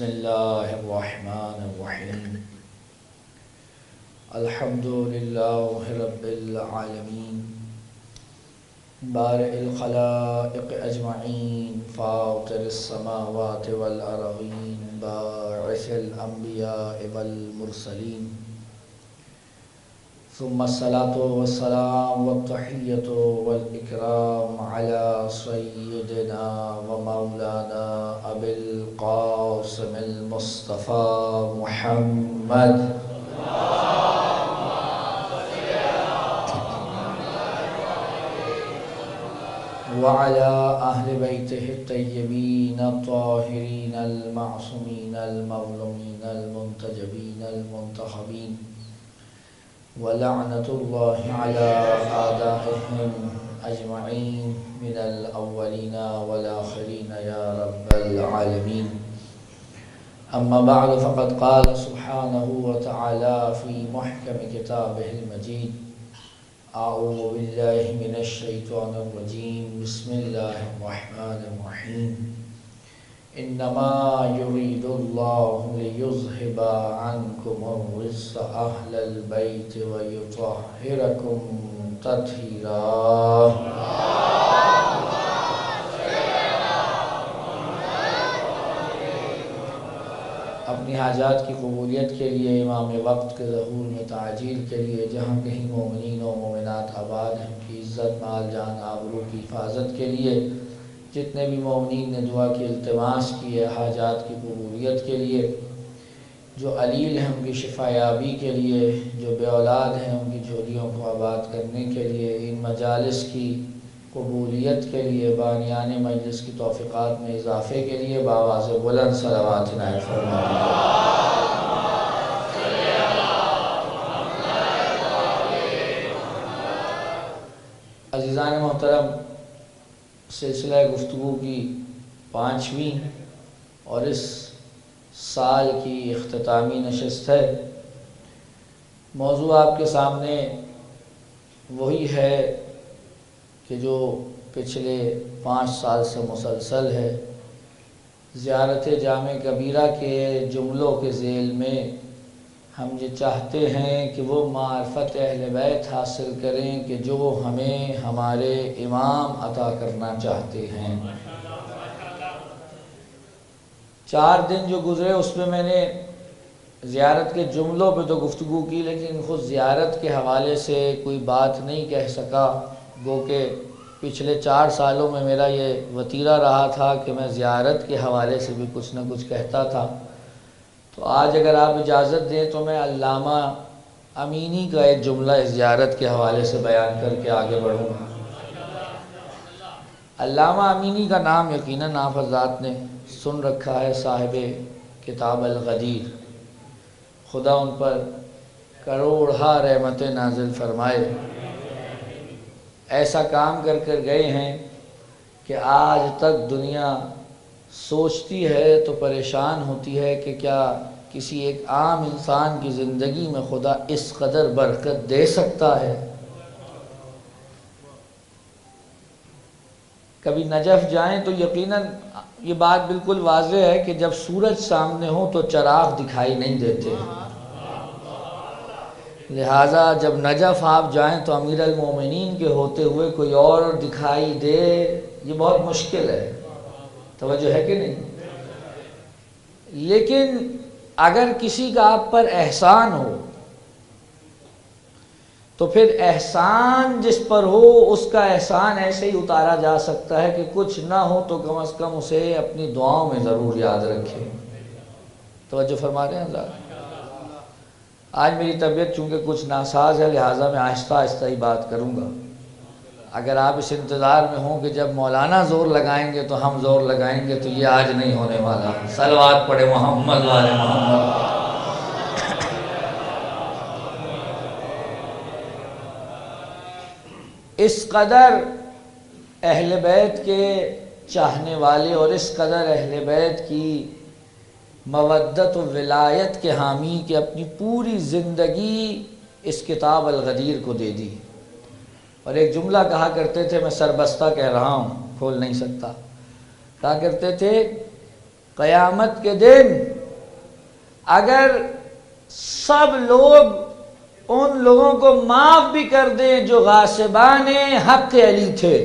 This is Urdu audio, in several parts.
بسم اللہ الرحمن الرحیم الحمد للہ رب العالمین بارئ الخلائق اجمعین فاطر السماوات والارضین باعث الانبیاء والمرسلین ثم الصلاة والسلام والتحیۃ والاکرام علی سیدنا ومولانا ابی القاسم المصطفى محمد وعلى أهل بيته الطيبين الطاهرين المعصومين المظلومين المنتجبين المنتخبين ولعنة الله على أعدائهم أجمعين من الأولين والآخرين يا رب العالمين. أما بعد فقد قال سبحانه وتعالى في محكم كتابه المجيد أعوذ بالله من الشيطان الرجيم بسم الله الرحمن الرحيم إنما يريد الله ليذهب عنكم الرجس أهل البيت ويطهركم تطهيرا. اپنی حاجات کی قبولیت کے لیے، امام وقت کے ظہور میں تعجیل کے لیے، جہاں کہیں مومنین و مومنات آباد ہیں کی عزت، مال، جان، آبرو کی حفاظت کے لیے، جتنے بھی مومنین نے دعا کی التماس کی ہے حاجات کی قبولیت کے لیے، جو علیل ہیں ان کی شفا یابی کے لیے، جو بے اولاد ہیں ان کی جھولیوں کو آباد کرنے کے لیے، ان مجالس کی قبولیت کے لیے، بانیان مجلس کی توفیقات میں اضافے کے لیے بآواز بلند صلوات عنایت فرمائیں. عزیزان محترم، سلسلہ گفتگو کی 5ویں اور اس سال کی اختتامی نشست ہے. موضوع آپ کے سامنے وہی ہے کہ جو پچھلے 5 سال سے مسلسل ہے. زیارت جامع کبیرہ کے جملوں کے ذیل میں ہم یہ چاہتے ہیں کہ وہ معرفت اہل بیت حاصل کریں کہ جو ہمیں ہمارے امام عطا کرنا چاہتے ہیں. 4 دن جو گزرے اس میں میں نے زیارت کے جملوں پہ تو گفتگو کی، لیکن خود زیارت کے حوالے سے کوئی بات نہیں کہہ سکا. گو کہ پچھلے 4 سالوں میں میرا یہ وتیرہ رہا تھا کہ میں زیارت کے حوالے سے بھی کچھ نہ کچھ کہتا تھا. تو آج اگر آپ اجازت دیں تو میں علامہ امینی کا ایک جملہ زیارت کے حوالے سے بیان کر کے آگے بڑھوں گا. علامہ امینی کا نام یقیناً آپ حضرات نے سن رکھا ہے، صاحب کتاب الغدیر. خدا ان پر کروڑہا رحمت نازل فرمائے. ایسا کام کر گئے ہیں کہ آج تک دنیا سوچتی ہے تو پریشان ہوتی ہے کہ کیا کسی ایک عام انسان کی زندگی میں خدا اس قدر برکت دے سکتا ہے. کبھی نجف جائیں تو یقیناً یہ بات بالکل واضح ہے کہ جب سورج سامنے ہو تو چراغ دکھائی نہیں دیتے. لہٰذا جب نجف آپ جائیں تو امیر المومنین کے ہوتے ہوئے کوئی اور دکھائی دے، یہ بہت مشکل ہے. توجہ ہے کہ نہیں؟ لیکن اگر کسی کا آپ پر احسان ہو تو پھر احسان جس پر ہو اس کا احسان ایسے ہی اتارا جا سکتا ہے کہ کچھ نہ ہو تو کم از کم اسے اپنی دعاؤں میں ضرور یاد رکھے. توجہ فرما رہے ہیں حضرات؟ آج میری طبیعت چونکہ کچھ ناساز ہے، لہٰذا میں آہستہ آہستہ ہی بات کروں گا. اگر آپ اس انتظار میں ہوں کہ جب مولانا زور لگائیں گے تو ہم زور لگائیں گے، تو یہ آج نہیں ہونے والا. صلوات پڑھے محمد وعلى محمد. اس قدر اہل بیت کے چاہنے والے اور اس قدر اہل بیت کی مودت و ولایت کے حامی کہ اپنی پوری زندگی اس کتاب الغدیر کو دے دی. اور ایک جملہ کہا کرتے تھے، میں سربستہ کہہ رہا ہوں، کھول نہیں سکتا. کہا کرتے تھے قیامت کے دن اگر سب لوگ ان لوگوں کو معاف بھی کر دیں جو غاصبان حق علی تھے،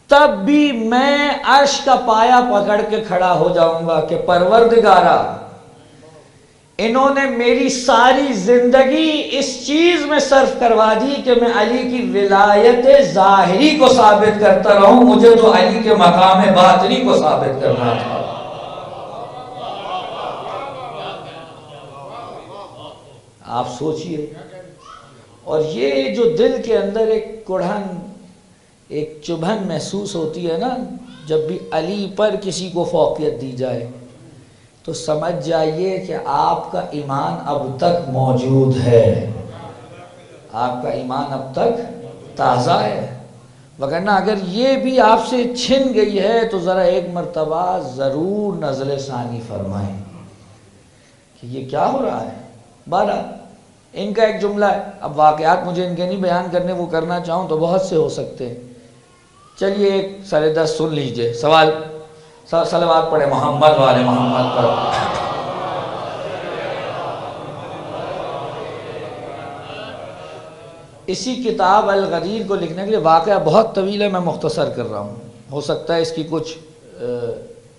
تب بھی میں عرش کا پایا پکڑ کے کھڑا ہو جاؤں گا کہ پروردگارا، انہوں نے میری ساری زندگی اس چیز میں صرف کروا دی کہ میں علی کی ولایت ظاہری کو ثابت کرتا رہوں، مجھے تو علی کے مقام باطنی کو ثابت کرنا تھا۔ آپ سوچئے، اور یہ جو دل کے اندر ایک کڑھن، ایک چبھن محسوس ہوتی ہے نا، جب بھی علی پر کسی کو فوقیت دی جائے، تو سمجھ جائیے کہ آپ کا ایمان اب تک موجود ہے، آپ کا ایمان اب تک تازہ ہے۔ وگرنہ اگر یہ بھی آپ سے چھن گئی ہے تو ذرا ایک مرتبہ ضرور نظر ثانی فرمائیں کہ یہ کیا ہو رہا ہے۔ بارہ ان کا ایک جملہ ہے، اب واقعات مجھے ان کے نہیں بیان کرنے، وہ کرنا چاہوں تو بہت سے ہو سکتے ہیں۔ چلیے ایک سر دست سن لیجئے۔ سوال، صلوات پڑھے محمد والے محمد پر۔ اسی کتاب الغدیر کو لکھنے کے لیے واقعہ بہت طویل ہے، میں مختصر کر رہا ہوں، ہو سکتا ہے اس کی کچھ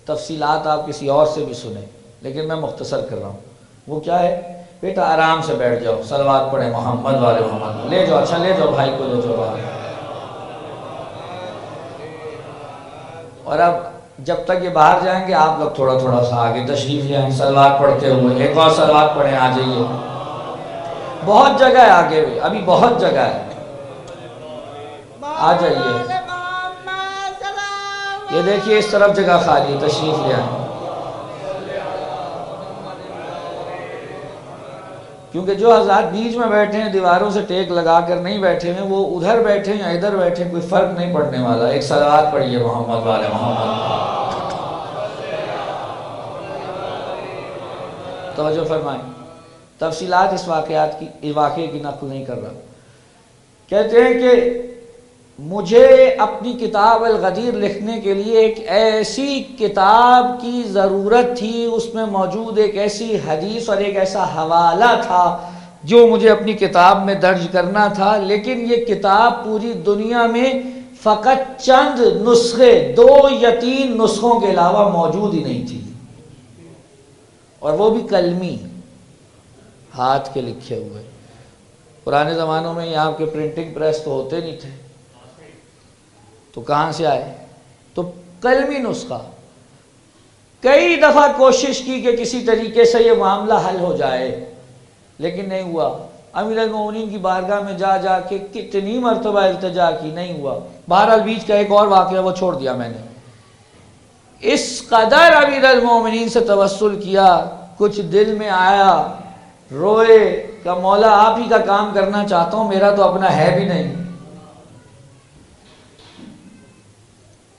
تفصیلات آپ کسی اور سے بھی سنیں، لیکن میں مختصر کر رہا ہوں۔ وہ کیا ہے؟ بیٹا آرام سے بیٹھ جاؤ، صلوات پڑھے محمد والے محمد، لے جاؤ، اچھا لے جاؤ بھائی کو، لے جاؤ باہر۔ اور اب جب تک یہ باہر جائیں گے آپ لوگ تھوڑا تھوڑا سا آگے تشریف لے آئیں صلوات پڑھتے ہوئے۔ ایک اور صلوات پڑھیں، آ جائیے، بہت جگہ ہے آگے بھی، ابھی بہت جگہ ہے، آ جائیے۔ یہ دیکھیے اس طرف جگہ خالی، تشریف لے آئیں، کیونکہ جو حضرات بیچ میں بیٹھے ہیں دیواروں سے ٹیک لگا کر نہیں بیٹھے ہیں، وہ ادھر بیٹھے یا ادھر بیٹھے، کوئی فرق نہیں پڑنے والا۔ ایک صلوات پڑھیے محمد والے محمد۔ توجہ فرمائیں، تفصیلات اس واقعے کی نقل نہیں کر رہا۔ کہتے ہیں کہ مجھے اپنی کتاب الغدیر لکھنے کے لیے ایک ایسی کتاب کی ضرورت تھی، اس میں موجود ایک ایسی حدیث اور ایک ایسا حوالہ تھا جو مجھے اپنی کتاب میں درج کرنا تھا، لیکن یہ کتاب پوری دنیا میں فقط چند نسخے، 2 یا 3 نسخوں کے علاوہ موجود ہی نہیں تھی، اور وہ بھی قلمی، ہاتھ کے لکھے ہوئے۔ پرانے زمانوں میں یہاں کے پرنٹنگ پریس تو ہوتے نہیں تھے، تو کہاں سے آئے؟ تو قلمی نسخہ۔ کئی دفعہ کوشش کی کہ کسی طریقے سے یہ معاملہ حل ہو جائے، لیکن نہیں ہوا۔ امیر المومنین کی بارگاہ میں جا جا کے کتنی مرتبہ التجا کی، نہیں ہوا۔ بہرحال بیچ کا ایک اور واقعہ وہ چھوڑ دیا میں نے۔ اس قدر امیر المومنین سے توسل کیا، کچھ دل میں آیا، روئے کہ مولا آپ ہی کا کام کرنا چاہتا ہوں، میرا تو اپنا ہے بھی نہیں۔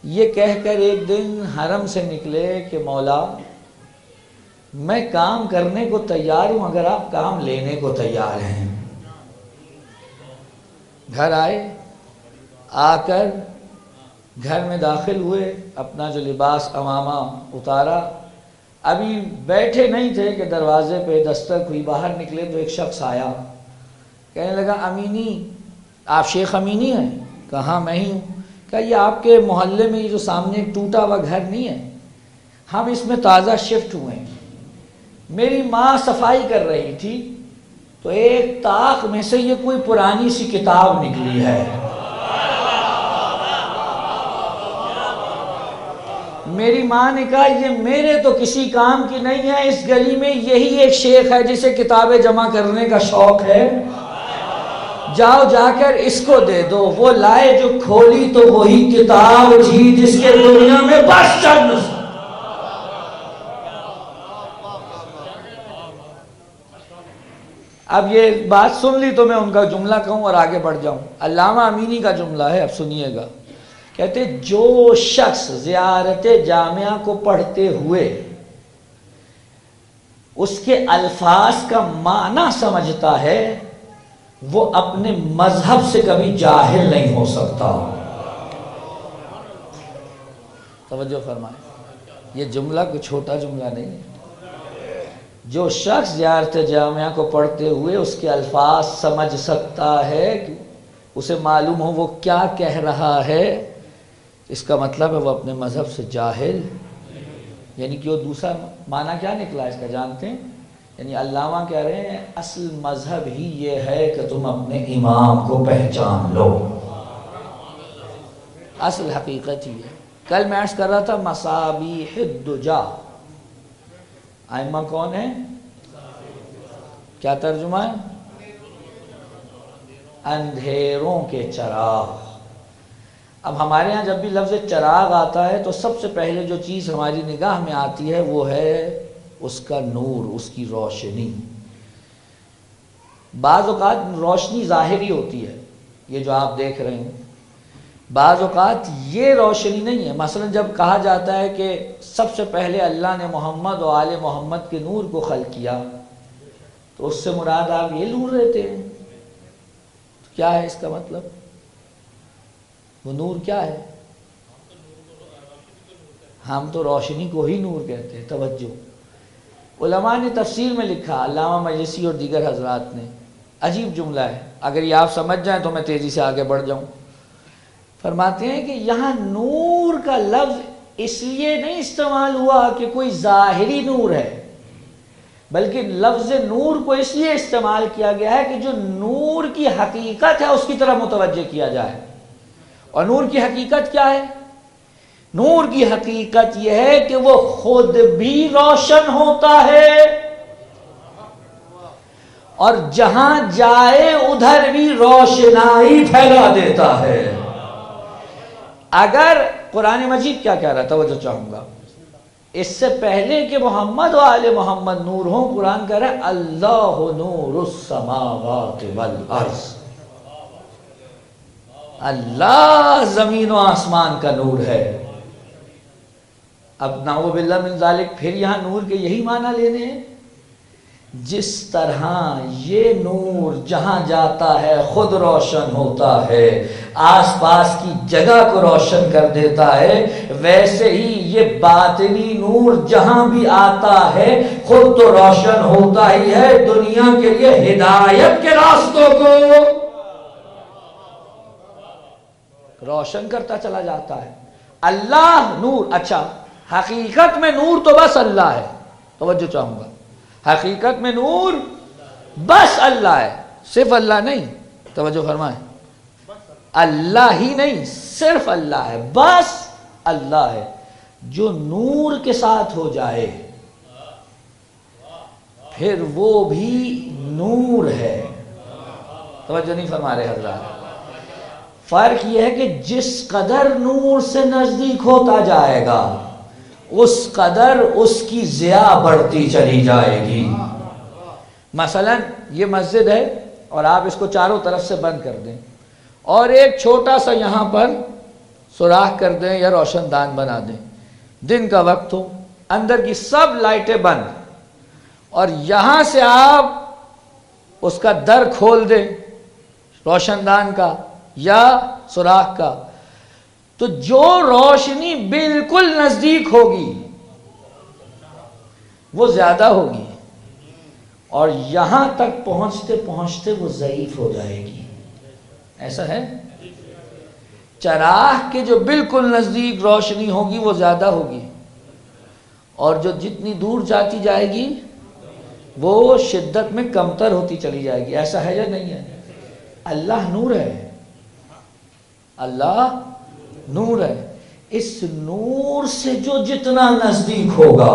یہ کہہ کر ایک دن حرم سے نکلے کہ مولا میں کام کرنے کو تیار ہوں اگر آپ کام لینے کو تیار ہیں۔ گھر آئے، آ کر گھر میں داخل ہوئے، اپنا جو لباس عمامہ اتارا، ابھی بیٹھے نہیں تھے کہ دروازے پہ دستک ہوئی، باہر نکلے تو ایک شخص آیا، کہنے لگا امینی، آپ شیخ امینی ہیں؟ کہا ہاں میں ہی ہوں۔ کہا یہ آپ کے محلے میں یہ جو سامنے ایک ٹوٹا ہوا گھر نہیں ہے، ہم اس میں تازہ شفٹ ہوئے ہیں، میری ماں صفائی کر رہی تھی تو ایک طاق میں سے یہ کوئی پرانی سی کتاب نکلی ہے، میری ماں نے کہا یہ میرے تو کسی کام کی نہیں ہے، اس گلی میں یہی ایک شیخ ہے جسے کتابیں جمع کرنے کا شوق ہے، جاؤ جا کر اس کو دے دو۔ وہ لائے، جو کھولی تو وہی کتاب تھی جس کے دنیا میں بس چند۔ اب یہ بات سن لی تو میں ان کا جملہ کہوں اور آگے بڑھ جاؤں۔ علامہ امینی کا جملہ ہے، اب سنیے گا۔ کہتے جو شخص زیارت جامعہ کو پڑھتے ہوئے اس کے الفاظ کا معنی سمجھتا ہے، وہ اپنے مذہب سے کبھی جاہل نہیں ہو سکتا۔ توجہ فرمائیں، یہ جملہ کوئی چھوٹا جملہ نہیں ہے۔ جو شخص زیارت جامعہ کو پڑھتے ہوئے اس کے الفاظ سمجھ سکتا ہے، اسے معلوم ہو وہ کیا کہہ رہا ہے، اس کا مطلب ہے وہ اپنے مذہب سے جاہل، یعنی کہ وہ دوسرا معنی کیا نکلا اس کا جانتے ہیں؟ یعنی علامہ کہہ رہے ہیں اصل مذہب ہی یہ ہے کہ تم اپنے امام کو پہچان لو، اصل حقیقت ہی ہے۔ کل میں عرض کر رہا تھا مصابیح الدجا، ائمہ کون ہیں؟ کیا ترجمہ ہے؟ اندھیروں کے چراغ۔ اب ہمارے ہاں جب بھی لفظ چراغ آتا ہے تو سب سے پہلے جو چیز ہماری نگاہ میں آتی ہے وہ ہے اس کا نور، اس کی روشنی۔ بعض اوقات روشنی ظاہری ہوتی ہے، یہ جو آپ دیکھ رہے ہیں، بعض اوقات یہ روشنی نہیں ہے۔ مثلا جب کہا جاتا ہے کہ سب سے پہلے اللہ نے محمد و آل محمد کے نور کو خلق کیا، تو اس سے مراد آپ یہ نور لیتے ہیں، تو کیا ہے اس کا مطلب؟ وہ نور کیا ہے؟ ہم تو روشنی کو ہی نور کہتے ہیں۔ توجہ، علماء نے تفسیر میں لکھا، علامہ مجلسی اور دیگر حضرات نے، عجیب جملہ ہے، اگر یہ آپ سمجھ جائیں تو میں تیزی سے آگے بڑھ جاؤں۔ فرماتے ہیں کہ یہاں نور کا لفظ اس لیے نہیں استعمال ہوا کہ کوئی ظاہری نور ہے، بلکہ لفظ نور کو اس لیے استعمال کیا گیا ہے کہ جو نور کی حقیقت ہے اس کی طرف متوجہ کیا جائے۔ اور نور کی حقیقت کیا ہے؟ نور کی حقیقت یہ ہے کہ وہ خود بھی روشن ہوتا ہے اور جہاں جائے ادھر بھی روشنائی پھیلا دیتا ہے۔ اگر قرآن مجید کیا کہہ رہا ہے، توجہ چاہوں گا، اس سے پہلے کہ محمد و آل محمد نور ہوں، قرآن کہہ رہا ہے اللہ نور السماوات والارض، اللہ زمین و آسمان کا نور ہے۔ اب نعوذ باللہ من ذالک، پھر یہاں نور کے یہی معنی لینے ہیں، جس طرح یہ نور جہاں جاتا ہے خود روشن ہوتا ہے، آس پاس کی جگہ کو روشن کر دیتا ہے، ویسے ہی یہ باطنی نور جہاں بھی آتا ہے خود تو روشن ہوتا ہی ہے، دنیا کے لیے ہدایت کے راستوں کو روشن کرتا چلا جاتا ہے۔ اللہ نور، اچھا حقیقت میں نور تو بس اللہ ہے، توجہ چاہوں گا، حقیقت میں نور بس اللہ ہے، صرف اللہ نہیں، توجہ فرمائیں، اللہ ہی نہیں، صرف اللہ ہے، بس اللہ ہے۔ جو نور کے ساتھ ہو جائے پھر وہ بھی نور ہے، توجہ نہیں فرما رہے حضرات۔ فرق یہ ہے کہ جس قدر نور سے نزدیک ہوتا جائے گا اس قدر اس کی ضیاء بڑھتی چلی جائے گی۔ مثلا یہ مسجد ہے اور آپ اس کو چاروں طرف سے بند کر دیں اور ایک چھوٹا سا یہاں پر سوراخ کر دیں یا روشن دان بنا دیں، دن کا وقت ہو، اندر کی سب لائٹیں بند، اور یہاں سے آپ اس کا در کھول دیں روشن دان کا یا سوراخ کا، تو جو روشنی بالکل نزدیک ہوگی وہ زیادہ ہوگی، اور یہاں تک پہنچتے پہنچتے وہ ضعیف ہو جائے گی۔ ایسا ہے؟ چراغ کے جو بالکل نزدیک روشنی ہوگی وہ زیادہ ہوگی، اور جو جتنی دور جاتی جائے گی وہ شدت میں کمتر ہوتی چلی جائے گی۔ ایسا ہے یا نہیں ہے؟ اللہ نور ہے، اللہ نور ہے، اس نور سے جو جتنا نزدیک ہوگا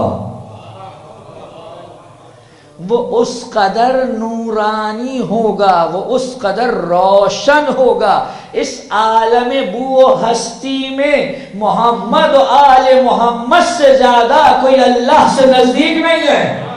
وہ اس قدر نورانی ہوگا، وہ اس قدر روشن ہوگا۔ اس عالم بو و ہستی میں محمد و آل محمد سے زیادہ کوئی اللہ سے نزدیک نہیں ہے،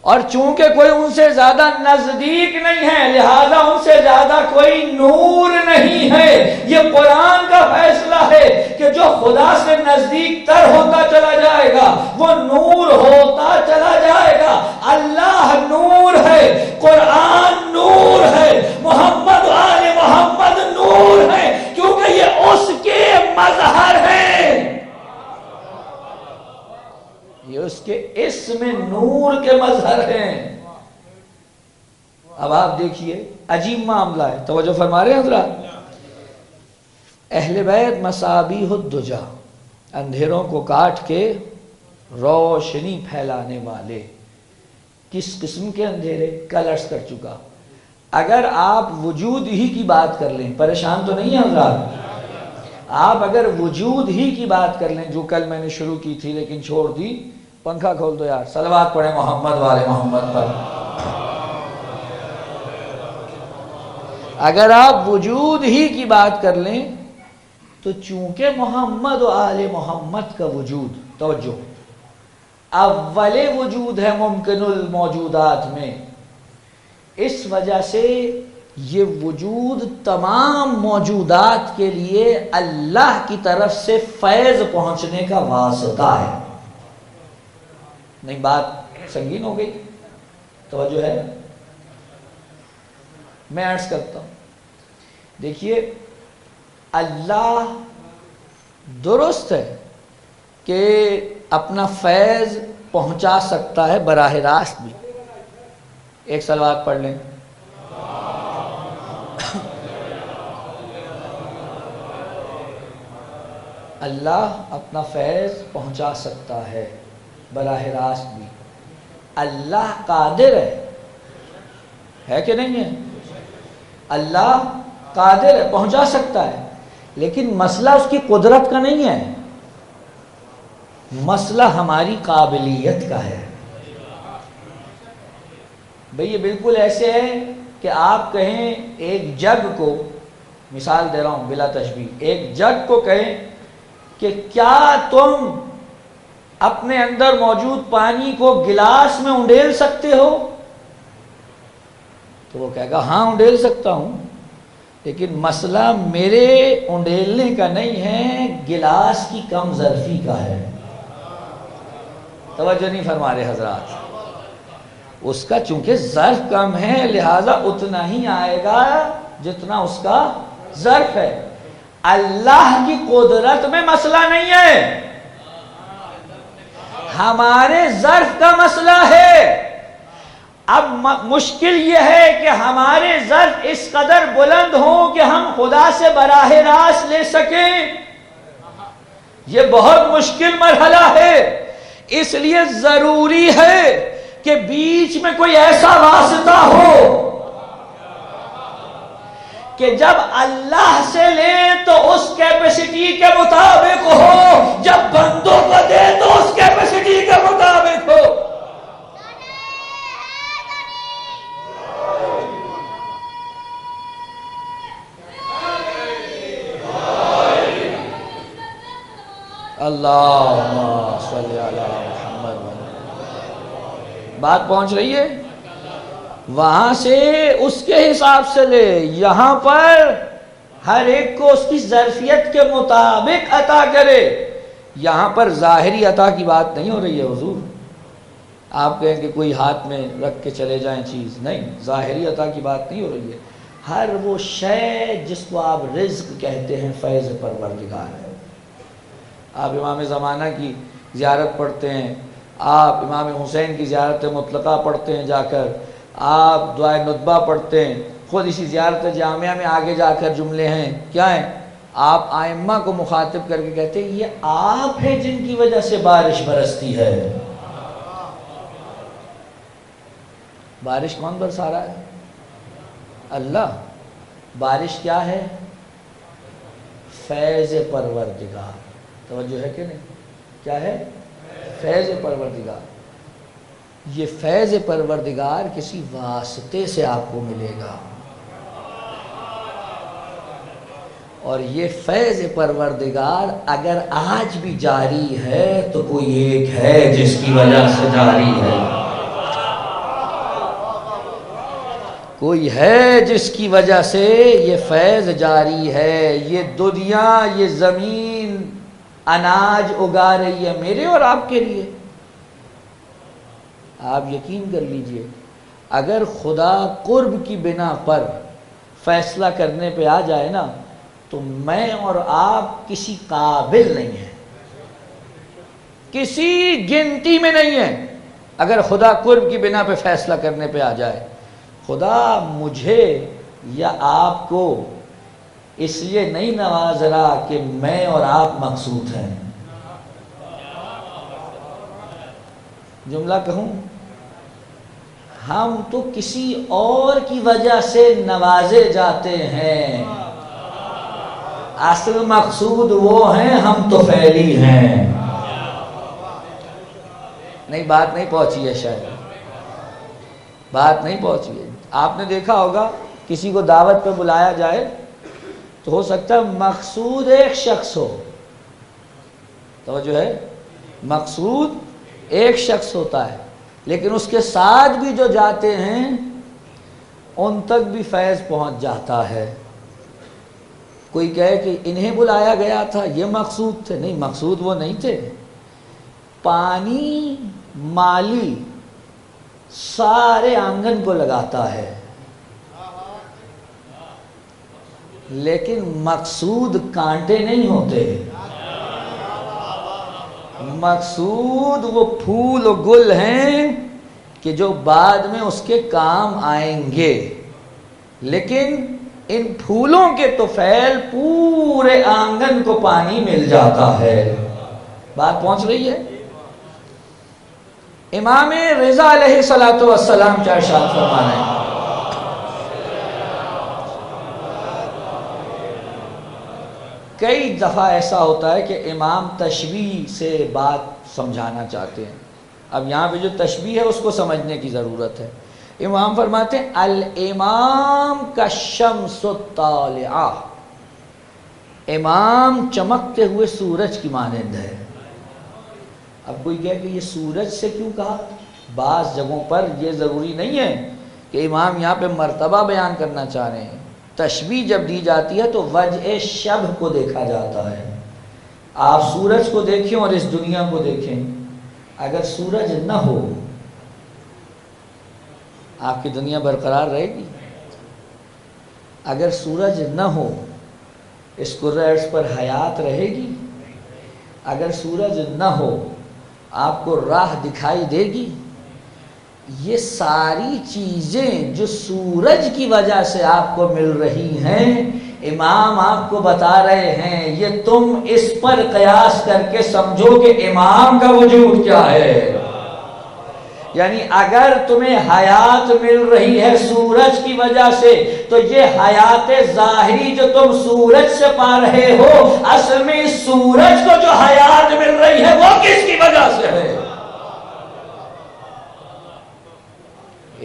اور چونکہ کوئی ان سے زیادہ نزدیک نہیں ہے لہذا ان سے زیادہ کوئی نور نہیں ہے۔ یہ قرآن کا فیصلہ ہے کہ جو خدا سے نزدیک تر ہوتا چلا جائے گا وہ نور ہوتا چلا جائے گا۔ اللہ نور ہے، قرآن نور ہے، محمد آل محمد نور ہے، کیونکہ یہ اس کے مظہر ہیں، یہ اس کے اس اب آپ دیکھیے عجیب معاملہ ہے، توجہ فرما رہے ہیں حضرات. اہل بیت مصابیح الدجا، اندھیروں کو کاٹ کے روشنی پھیلانے والے. کس قسم کے اندھیرے؟ کل عرض کر چکا. اگر آپ وجود ہی کی بات کر لیں، پریشان تو نہیں ہیں حضرات؟ آپ اگر وجود ہی کی بات کر لیں، جو کل میں نے شروع کی تھی لیکن چھوڑ دی، پنکھا کھول دو یار، صلوات پڑھیں محمد والے محمد پر. اگر آپ وجود ہی کی بات کر لیں تو چونکہ محمد و آل محمد کا وجود، توجہ، اول وجود ہے ممکن الموجودات میں، اس وجہ سے یہ وجود تمام موجودات کے لیے اللہ کی طرف سے فیض پہنچنے کا واسطہ ہے. نہیں بات سنگین ہو گئی؟ توجہ ہے؟ میں عرض کرتا ہوں، دیکھیے اللہ درست ہے کہ اپنا فیض پہنچا سکتا ہے براہ راست بھی. ایک صلوات پڑھ لیں. اللہ اپنا فیض پہنچا سکتا ہے براہ راست بھی. اللہ قادر ہے کہ نہیں ہے؟ اللہ قادر ہے، پہنچا سکتا ہے، لیکن مسئلہ اس کی قدرت کا نہیں ہے، مسئلہ ہماری قابلیت کا ہے. بھئی یہ بالکل ایسے ہے کہ آپ کہیں ایک جگ کو، مثال دے رہا ہوں بلا تشبیہ، ایک جگ کو کہیں کہ کیا تم اپنے اندر موجود پانی کو گلاس میں انڈیل سکتے ہو؟ تو وہ کہے گا ہاں انڈیل سکتا ہوں، لیکن مسئلہ میرے انڈیلنے کا نہیں ہے، گلاس کی کم ظرفی کا ہے. توجہ نہیں فرما رہے حضرات؟ اس کا چونکہ ظرف کم ہے لہذا اتنا ہی آئے گا جتنا اس کا ظرف ہے. اللہ کی قدرت میں مسئلہ نہیں ہے، ہمارے ظرف کا مسئلہ ہے. اب مشکل یہ ہے کہ ہمارے ظرف اس قدر بلند ہوں کہ ہم خدا سے براہ راست لے سکیں. یہ بہت مشکل مرحلہ ہے، اس لیے ضروری ہے کہ بیچ میں کوئی ایسا واسطہ ہو کہ جب اللہ سے لیں تو اس کیپیسٹی کے مطابق ہو، جب بندوں کو دے تو اس کیپیسٹی کے مطابق ہو. اللہم صلی علی محمد. بات پہنچ رہی ہے؟ وہاں سے اس کے حساب سے لے، یہاں پر ہر ایک کو اس کی ظرفیت کے مطابق عطا کرے. یہاں پر ظاہری عطا کی بات نہیں ہو رہی ہے حضور. آپ کہیں کہ کوئی ہاتھ میں رکھ کے چلے جائیں چیز، نہیں، ظاہری عطا کی بات نہیں ہو رہی ہے. ہر وہ شے جس کو آپ رزق کہتے ہیں فیض پروردگار ہے. آپ امام زمانہ کی زیارت پڑھتے ہیں، آپ امام حسین کی زیارت مطلقہ پڑھتے ہیں جا کر، آپ دعائے ندبہ پڑھتے ہیں، خود اسی زیارت جامعہ میں آگے جا کر جملے ہیں کیا ہیں، آپ آئمہ کو مخاطب کر کے کہتے ہیں یہ آپ ہیں جن کی وجہ سے بارش برستی ہے. بارش کون برسا رہا ہے؟ اللہ. بارش کیا ہے؟ فیض پروردگار. توجہ ہے کہ نہیں؟ کیا ہے؟ فیض پروردگار. یہ فیض پروردگار کسی واسطے سے آپ کو ملے گا، اور یہ فیض پروردگار اگر آج بھی جاری ہے تو کوئی ایک ہے جس کی وجہ سے جاری ہے. کوئی ہے جس کی وجہ سے یہ فیض جاری ہے. یہ دنیا، یہ زمین اناج اگا رہی ہے میرے اور آپ کے لیے. آپ یقین کر لیجئے اگر خدا قرب کی بنا پر فیصلہ کرنے پہ آ جائے نا تو میں اور آپ کسی قابل نہیں ہیں، کسی گنتی میں نہیں ہیں. اگر خدا قرب کی بنا پہ فیصلہ کرنے پہ آ جائے، خدا مجھے یا آپ کو اس لیے نہیں نواز رہا کہ میں اور آپ مقصود ہیں. جملہ کہوں، ہم تو کسی اور کی وجہ سے نوازے جاتے ہیں، اصل مقصود وہ ہیں، ہم تو فعلی ہیں. نہیں، بات نہیں پہنچی ہے، شاید بات نہیں پہنچی ہے. آپ نے دیکھا ہوگا کسی کو دعوت پہ بلایا جائے تو ہو سکتا ہے مقصود ایک شخص ہو، توجہ ہے، مقصود ایک شخص ہوتا ہے، لیکن اس کے ساتھ بھی جو جاتے ہیں ان تک بھی فیض پہنچ جاتا ہے. کوئی کہے کہ انہیں بلایا گیا تھا، یہ مقصود تھے. نہیں، مقصود وہ نہیں تھے. پانی مالی سارے آنگن کو لگاتا ہے، لیکن مقصود کانٹے نہیں ہوتے. مقصود وہ پھول و گل ہیں کہ جو بعد میں اس کے کام آئیں گے، لیکن ان پھولوں کے تو فعل پورے آنگن کو پانی مل جاتا ہے. بات پہنچ رہی ہے؟ امام رضا علیہ السلام کیا ارشاد فرما رہے ہیں؟ کئی دفعہ ایسا ہوتا ہے کہ امام تشبیہ سے بات سمجھانا چاہتے ہیں. اب یہاں پہ جو تشبیہ ہے اس کو سمجھنے کی ضرورت ہے. امام فرماتے ہیں الامام کالشمس الطالعہ، امام چمکتے ہوئے سورج کی مانند ہے. اب کوئی کہے کہ یہ سورج سے کیوں کہا؟ بعض جگہوں پر یہ ضروری نہیں ہے کہ امام یہاں پہ مرتبہ بیان کرنا چاہ رہے ہیں. تشبیہ جب دی جاتی ہے تو وجہ شبہ کو دیکھا جاتا ہے. آپ سورج کو دیکھیں اور اس دنیا کو دیکھیں، اگر سورج نہ ہو آپ کی دنیا برقرار رہے گی؟ اگر سورج نہ ہو اس کرۂ ارض پر حیات رہے گی؟ اگر سورج نہ ہو آپ کو راہ دکھائی دے گی؟ یہ ساری چیزیں جو سورج کی وجہ سے آپ کو مل رہی ہیں، امام آپ کو بتا رہے ہیں یہ تم اس پر قیاس کر کے سمجھو کہ امام کا وجود کیا ہے. یعنی اگر تمہیں حیات مل رہی ہے سورج کی وجہ سے تو یہ حیات ظاہری جو تم سورج سے پا رہے ہو، اصل میں اس سورج کو جو حیات مل رہی ہے وہ کس کی وجہ سے ہے؟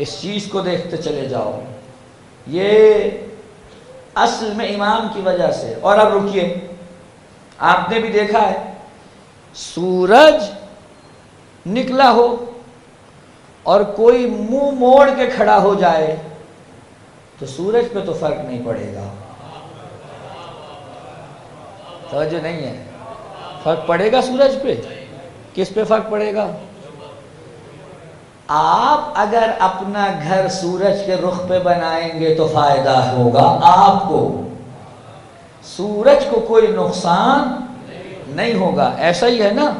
اس چیز کو دیکھتے چلے جاؤ. یہ اصل میں امام کی وجہ سے. اور اب رکیے، آپ نے بھی دیکھا ہے سورج نکلا ہو اور کوئی منہ موڑ کے کھڑا ہو جائے تو سورج پہ تو فرق نہیں پڑے گا. توجہ نہیں ہے؟ فرق پڑے گا سورج پہ. کس پہ فرق پڑے گا؟ آپ اگر اپنا گھر سورج کے رخ پہ بنائیں گے تو فائدہ ہوگا آپ کو، سورج کو کوئی نقصان نہیں ہوگا. ایسا ہی ہے نا،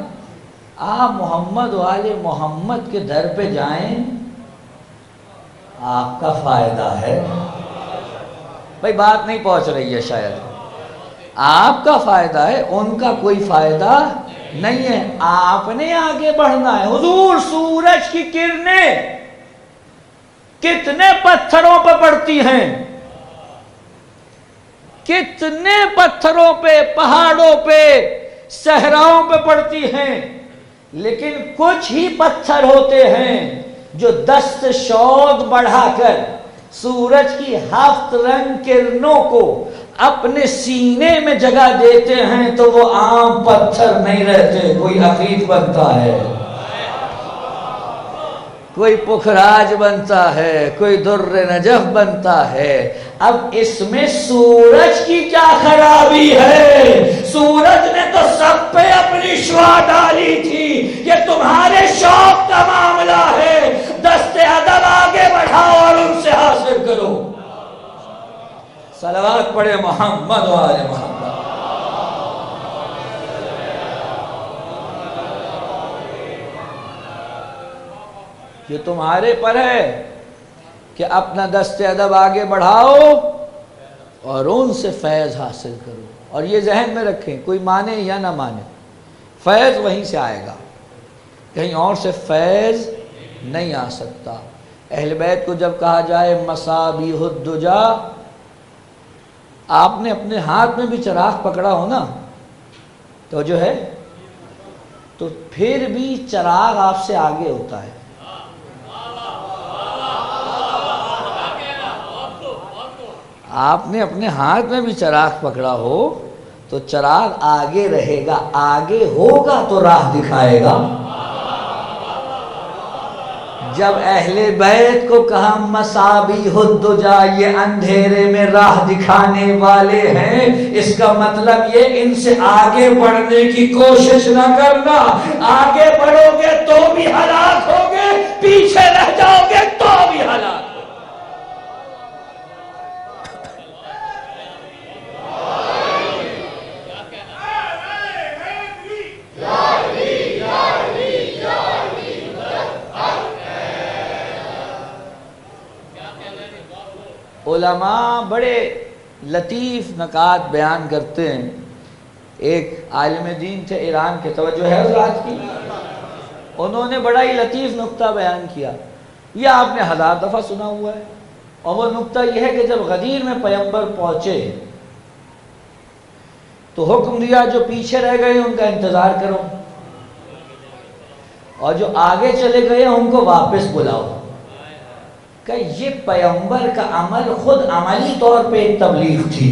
آپ محمد والے محمد کے در پہ جائیں آپ کا فائدہ ہے. بھائی بات نہیں پہنچ رہی ہے شاید. آپ کا فائدہ ہے، ان کا کوئی فائدہ نہیں ہے. آپ نے آگے بڑھنا ہے. حضور سورج کی کرنیں کتنے پتھروں پہ پڑتی ہیں، کتنے پتھروں پہ، پہاڑوں پہ، صحراؤں پہ پڑتی ہیں، لیکن کچھ ہی پتھر ہوتے ہیں جو دست شوق بڑھا کر سورج کی 7 رنگ کرنوں کو اپنے سینے میں جگہ دیتے ہیں تو وہ عام پتھر نہیں رہتے، کوئی عقیق بنتا ہے، کوئی پخراج بنتا ہے، کوئی در نجف بنتا ہے. اب اس میں سورج کی کیا خرابی ہے؟ سورج نے تو سب پہ اپنی شعاع ڈالی تھی. یہ تمہارے شوق کا معاملہ ہے، دست ادب آگے بڑھاؤ اور ان سے حاصل کرو. صلوات پڑھے محمد و آل محمد. یہ تمہارے پر ہے کہ اپنا دست ادب آگے بڑھاؤ اور ان سے فیض حاصل کرو. اور یہ ذہن میں رکھیں، کوئی مانے یا نہ مانے، فیض وہیں سے آئے گا، کہیں اور سے فیض نہیں آ سکتا. اہل بیت کو جب کہا جائے مصابیح الدجا، آپ نے اپنے ہاتھ میں بھی چراغ پکڑا ہو نا تو جو ہے تو پھر بھی چراغ آپ سے آگے ہوتا ہے. آپ نے اپنے ہاتھ میں بھی چراغ پکڑا ہو تو چراغ آگے رہے گا، آگے ہوگا تو راہ دکھائے گا. جب اہل بیت کو کہا مصابیح الدجا، یہ اندھیرے میں راہ دکھانے والے ہیں، اس کا مطلب یہ ان سے آگے بڑھنے کی کوشش نہ کرنا. آگے بڑھو گے تو بھی ہلاک ہوگے، پیچھے رہ جاؤ گے تو بھی ہلاک. علماء بڑے لطیف نکات بیان کرتے ہیں. ایک عالم دین تھے ایران کے، توجہ ہے حضرات کی، انہوں نے بڑا ہی لطیف نکتہ بیان کیا. یہ آپ نے 1000 دفعہ سنا ہوا ہے. اور وہ نکتہ یہ ہے کہ جب غدیر میں پیغمبر پہنچے تو حکم دیا جو پیچھے رہ گئے ان کا انتظار کرو، اور جو آگے چلے گئے ان کو واپس بلاؤ. کہ یہ پیغمبر کا عمل خود عملی طور پہ ایک تبلیغ تھی.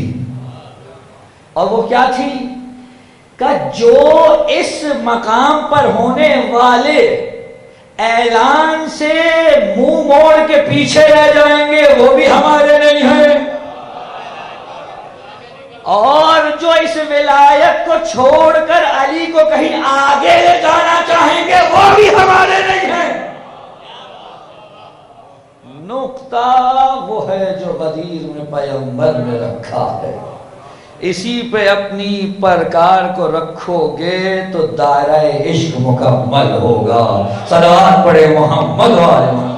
اور وہ کیا تھی؟ کہ جو اس مقام پر ہونے والے اعلان سے منہ موڑ کے پیچھے رہ جائیں گے وہ بھی ہمارے نہیں ہیں، اور جو اس ولایت کو چھوڑ کر علی کو کہیں آگے لے جانا چاہیں گے وہ بھی ہمارے نہیں ہیں. نقطہ وہ ہے جو غدیر میں پیغمبر نے رکھا ہے، اسی پہ اپنی پرکار کو رکھو گے تو دائرہ عشق مکمل ہوگا. صلوات پڑھے محمد والے محمد.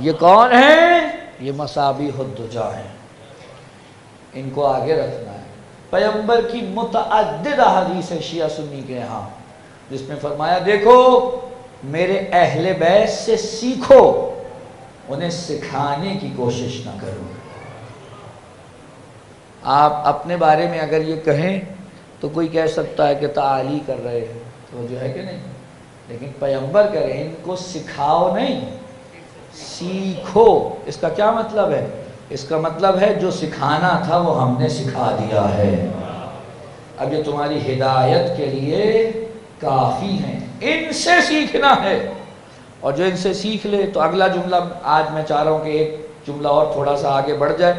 یہ کون ہیں؟ یہ مصابیح الدجا ہیں، ان کو آگے رکھنا ہے. پیغمبر کی متعدد احادیث شیعہ سنی کے یہاں جس میں فرمایا دیکھو میرے اہل بیت سے سیکھو، انہیں سکھانے کی کوشش نہ کرو. آپ اپنے بارے میں اگر یہ کہیں تو کوئی کہہ سکتا ہے کہ تعالی کر رہے ہیں، تو جو ہے کہ نہیں، لیکن پیغمبر کہہ رہے ہیں ان کو سکھاؤ نہیں سیکھو. اس کا کیا مطلب ہے؟ اس کا مطلب ہے جو سکھانا تھا وہ ہم نے سکھا دیا ہے، اب یہ تمہاری ہدایت کے لیے کافی ہیں، ان سے سیکھنا ہے. اور جو ان سے سیکھ لے تو اگلا جملہ آج میں چاہ رہا ہوں کہ ایک جملہ اور تھوڑا سا آگے بڑھ جائے،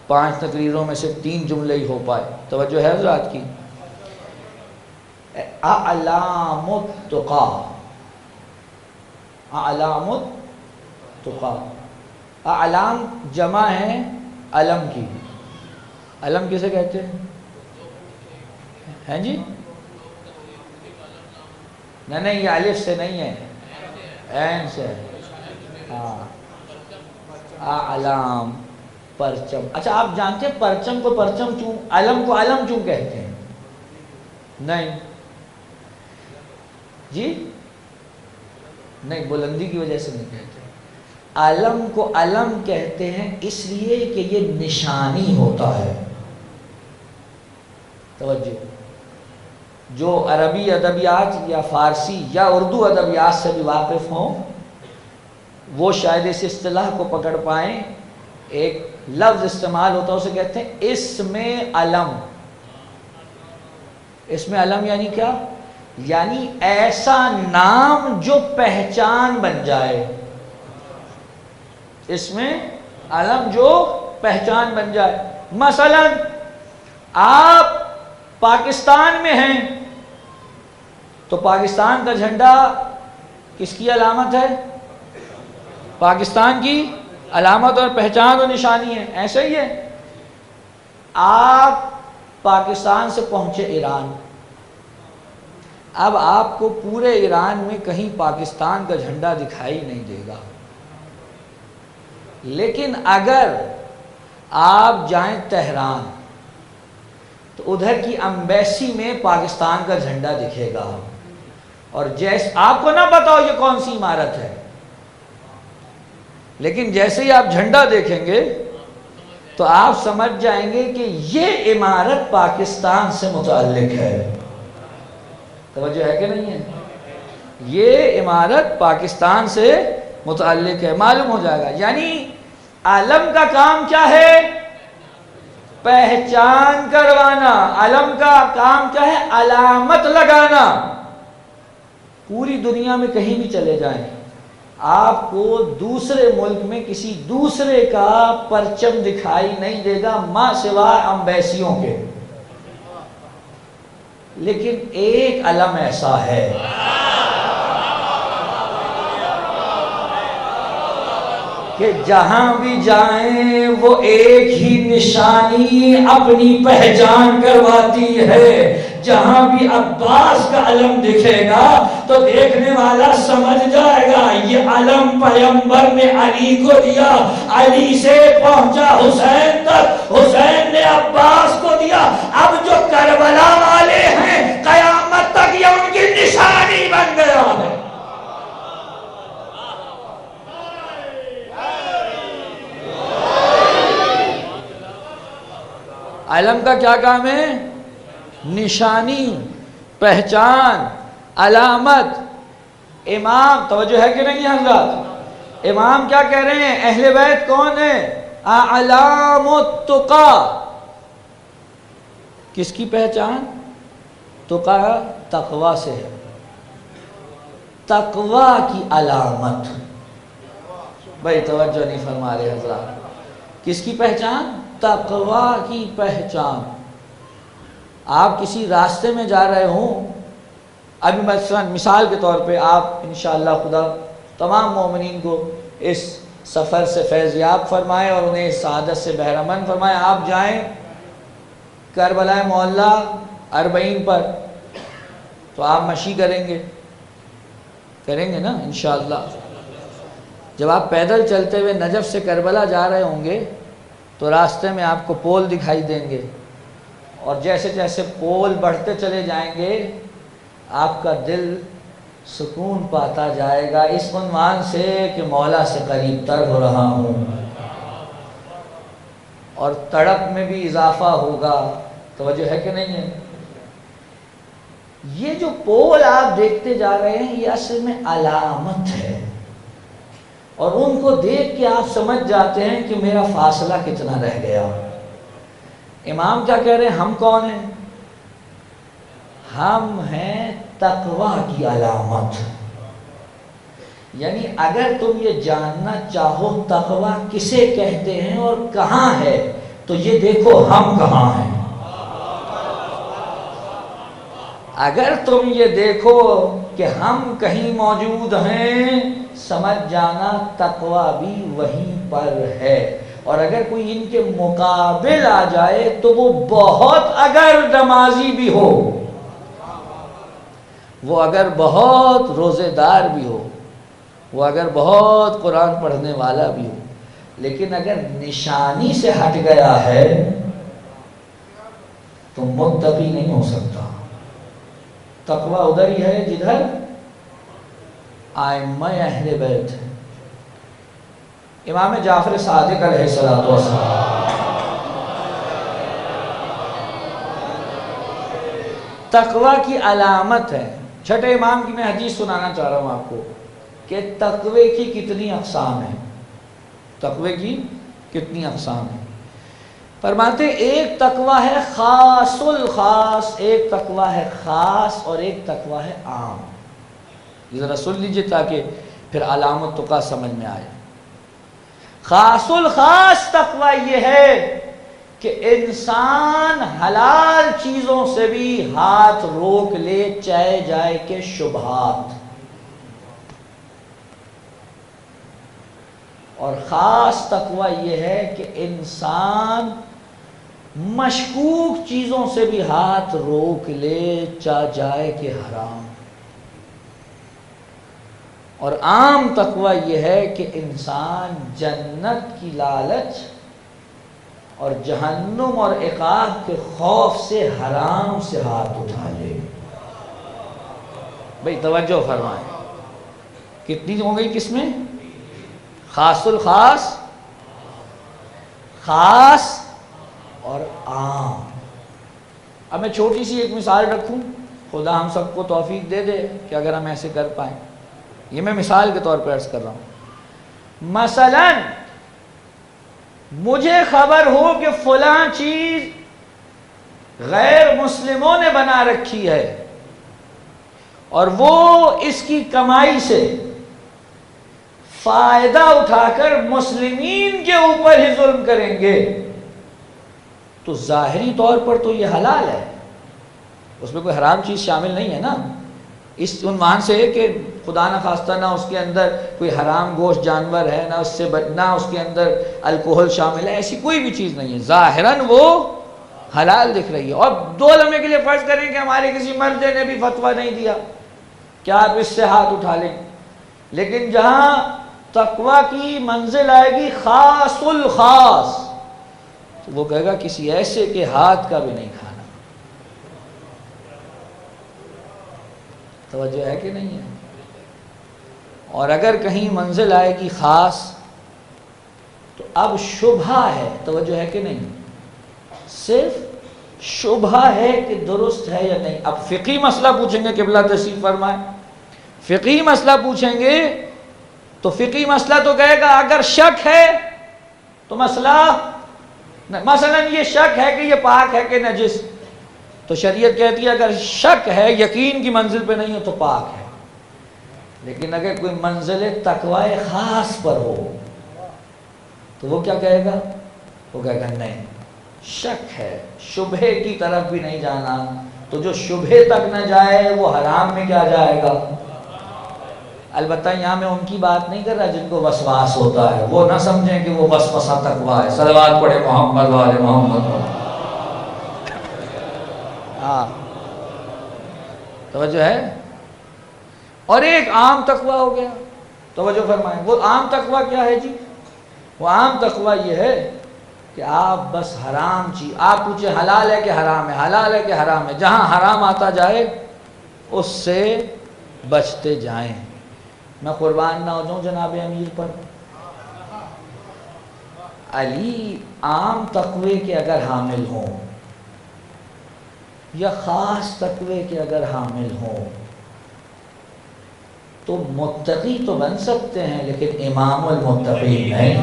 5 تقریروں میں صرف 3 جملے ہی ہو پائے. توجہ ہے حضرات کی. اعلام التقا، اعلام التقا، اعلام جمع ہے علم کی. علم کسے کہتے ہیں جی؟ نہیں یہ الف سے نہیں ہے، عین سے. ہاں اعلام پرچم. اچھا آپ جانتے ہیں پرچم کو پرچم کیوں، علم کو علم کیوں کہتے ہیں؟ نہیں جی نہیں، بلندی کی وجہ سے نہیں کہتے. علم کو علم کہتے ہیں اس لیے کہ یہ نشانی ہوتا ہے. توجہ، جو عربی ادبیات یا فارسی یا اردو ادبیات سے بھی واقف ہوں وہ شاید اس اصطلاح کو پکڑ پائیں. ایک لفظ استعمال ہوتا ہے اسے کہتے ہیں اسم علم. اسم علم یعنی کیا؟ یعنی ایسا نام جو پہچان بن جائے. اسم علم جو پہچان بن جائے. مثلا آپ پاکستان میں ہیں تو پاکستان کا جھنڈا کس کی علامت ہے؟ پاکستان کی علامت اور پہچان اور نشانی ہے. ایسے ہی ہے آپ پاکستان سے پہنچے ایران اب آپ کو پورے ایران میں کہیں پاکستان کا جھنڈا دکھائی نہیں دے گا، لیکن اگر آپ جائیں تہران تو ادھر کی امبیسی میں پاکستان کا جھنڈا دکھے گا، اور جیسے آپ کو نہ پتا ہو یہ کون سی عمارت ہے، لیکن جیسے ہی آپ جھنڈا دیکھیں گے تو آپ سمجھ جائیں گے کہ یہ عمارت پاکستان سے متعلق ہے۔ توجہ ہے کہ نہیں ہے؟ یہ عمارت پاکستان سے متعلق ہے، معلوم ہو جائے گا۔ یعنی علم کا کام کیا ہے؟ پہچان کروانا۔ علم کا کام کیا ہے؟ علامت لگانا۔ پوری دنیا میں کہیں بھی چلے جائیں، آپ کو دوسرے ملک میں کسی دوسرے کا پرچم دکھائی نہیں دے گا ماں سوائے امبیسیوں کے، لیکن ایک علم ایسا ہے کہ جہاں بھی جائیں وہ ایک ہی نشانی اپنی پہچان کرواتی ہے۔ جہاں بھی عباس کا علم دکھے گا تو دیکھنے والا سمجھ جائے گا یہ علم پیغمبر نے علی کو دیا، علی سے پہنچا حسین تک، حسین نے عباس کو دیا۔ اب جو کربلا والے ہیں قیامت تک یہ ان کی نشانی بن گیا ہے۔ علم کا کیا کام ہے؟ نشانی، پہچان، علامت۔ امام، توجہ ہے کہ نہیں حضرات؟ امام کیا کہہ رہے ہیں؟ اہل بیت کون ہے؟ اعلام التقا۔ کس کی پہچان؟ تقا، تقوی سے ہے، تقوی کی علامت۔ بھائی توجہ نہیں فرما رہے حضرات۔ کس کی پہچان؟ تقوی کی پہچان۔ آپ کسی راستے میں جا رہے ہوں، ابھی مثال کے طور پہ آپ انشاءاللہ خدا تمام مومنین کو اس سفر سے فیض یاب فرمائے اور انہیں اس سعادت سے بہرمند فرمائے۔ آپ جائیں کربلا معلیٰ 40 پر، تو آپ مشی کریں گے نا انشاءاللہ۔ جب آپ پیدل چلتے ہوئے نجف سے کربلا جا رہے ہوں گے تو راستے میں آپ کو پول دکھائی دیں گے، اور جیسے جیسے پول بڑھتے چلے جائیں گے آپ کا دل سکون پاتا جائے گا، اس عنوان سے کہ مولا سے قریب تر ہو رہا ہوں، اور تڑپ میں بھی اضافہ ہوگا۔ توجہ ہے کہ نہیں ہے؟ یہ جو پول آپ دیکھتے جا رہے ہیں یہ اصل میں علامت ہے، اور ان کو دیکھ کے آپ سمجھ جاتے ہیں کہ میرا فاصلہ کتنا رہ گیا۔ امام کیا کہہ رہے ہیں؟ ہم کون ہیں؟ ہم ہیں تقوی کی علامت۔ یعنی اگر تم یہ جاننا چاہو تقوی کسے کہتے ہیں اور کہاں ہے تو یہ دیکھو ہم کہاں ہیں۔ اگر تم یہ دیکھو کہ ہم کہیں موجود ہیں، سمجھ جانا تقوی بھی وہیں پر ہے۔ اور اگر کوئی ان کے مقابل آ جائے تو وہ بہت اگر نمازی بھی ہو، وہ اگر بہت روزے دار بھی ہو، وہ اگر بہت قرآن پڑھنے والا بھی ہو، لیکن اگر نشانی سے ہٹ گیا ہے تو متقی نہیں ہو سکتا۔ تقوی ادھر ہی ہے جدھر ائمہ اہل بیت ہے۔ امام جعفر صادق علیہ السلام تقوی کی علامت ہے۔ چھٹے امام کی میں حدیث سنانا چاہ رہا ہوں آپ کو کہ تقوی کی کتنی اقسام ہیں، تقوی کی کتنی اقسام ہیں۔ فرماتے ایک تقوی ہے خاص الخاص، ایک تقوی ہے خاص، اور ایک تقوی ہے عام۔ یہ ذرا سن لیجئے تاکہ پھر علامت تقوی سمجھ میں آئے۔ خاص الخاص تقوی یہ ہے کہ انسان حلال چیزوں سے بھی ہاتھ روک لے چاہے جائے کہ شبہات، اور خاص تقوی یہ ہے کہ انسان مشکوک چیزوں سے بھی ہاتھ روک لے چاہ جائے کہ حرام. اور عام تقوی یہ ہے کہ انسان جنت کی لالچ اور جہنم اور عقاب کے خوف سے حرام سے ہاتھ اٹھا لے. بھئی توجہ فرمائیں، کتنی ہو گئی کس میں؟ خاص الخاص، خاص اور عام. اب میں چھوٹی سی ایک مثال رکھوں، خدا ہم سب کو توفیق دے دے کہ اگر ہم ایسے کر پائیں. یہ میں مثال کے طور پر عرض کر رہا ہوں. مثلا مجھے خبر ہو کہ فلاں چیز غیر مسلموں نے بنا رکھی ہے اور وہ اس کی کمائی سے فائدہ اٹھا کر مسلمین کے اوپر ہی ظلم کریں گے، تو ظاہری طور پر تو یہ حلال ہے، اس میں کوئی حرام چیز شامل نہیں ہے نا. اس عنوان سے کہ خدا نہ خواستہ نہ اس کے اندر کوئی حرام گوشت جانور ہے، نہ اس سے نہ اس کے اندر الکوہل شامل ہے، ایسی کوئی بھی چیز نہیں ہے. ظاہراً وہ حلال دکھ رہی ہے. اور 2 لمحے کے لیے فرض کریں کہ ہمارے کسی مرد نے بھی فتویٰ نہیں دیا کیا آپ اس سے ہاتھ اٹھا لیں. لیکن جہاں تقوی کی منزل آئے گی خاص الخاص، تو وہ کہے گا کسی ایسے کے ہاتھ کا بھی نہیں کھانا. توجہ ہے کہ نہیں ہے؟ اور اگر کہیں منزل آئے گی خاص تو اب شبہ ہے. توجہ ہے کہ نہیں؟ صرف شبہ ہے کہ درست ہے یا نہیں. اب فقہی مسئلہ پوچھیں گے، قبلہ تشریف فرمائے، فقہی مسئلہ پوچھیں گے تو فقہی مسئلہ تو کہے گا اگر شک ہے تو مسئلہ، مثلا یہ شک ہے کہ یہ پاک ہے کہ نجس، تو شریعت کہتی ہے اگر شک ہے، یقین کی منزل پہ نہیں ہو تو پاک ہے. لیکن اگر کوئی منزل تقوی خاص پر ہو تو وہ کیا کہے گا؟ وہ کہے گا نہیں، شک ہے، شبہے کی طرف بھی نہیں جانا. تو جو شبہے تک نہ جائے وہ حرام میں کیا جائے گا؟ البتہ یہاں میں ان کی بات نہیں کر رہا جن کو وسواس ہوتا ہے، وہ نہ سمجھیں کہ وہ وسوسہ تقوی ہے. صلوات پڑھے محمد والے محمد. ہاں توجہ ہے. اور ایک عام تقوی ہو گیا. توجہ فرمائیں، وہ عام تقوی کیا ہے جی؟ وہ عام تقوی یہ ہے کہ آپ بس حرام چیز، آپ پوچھیں حلال ہے کہ حرام ہے، حلال ہے کہ حرام ہے، جہاں حرام آتا جائے اس سے بچتے جائیں. میں قربان نہ ہو جاؤں جناب امیر پر. علی عام تقوی کے اگر حامل ہوں یا خاص تقوی کے اگر حامل ہوں تو متقی تو بن سکتے ہیں لیکن امام المتقین نہیں.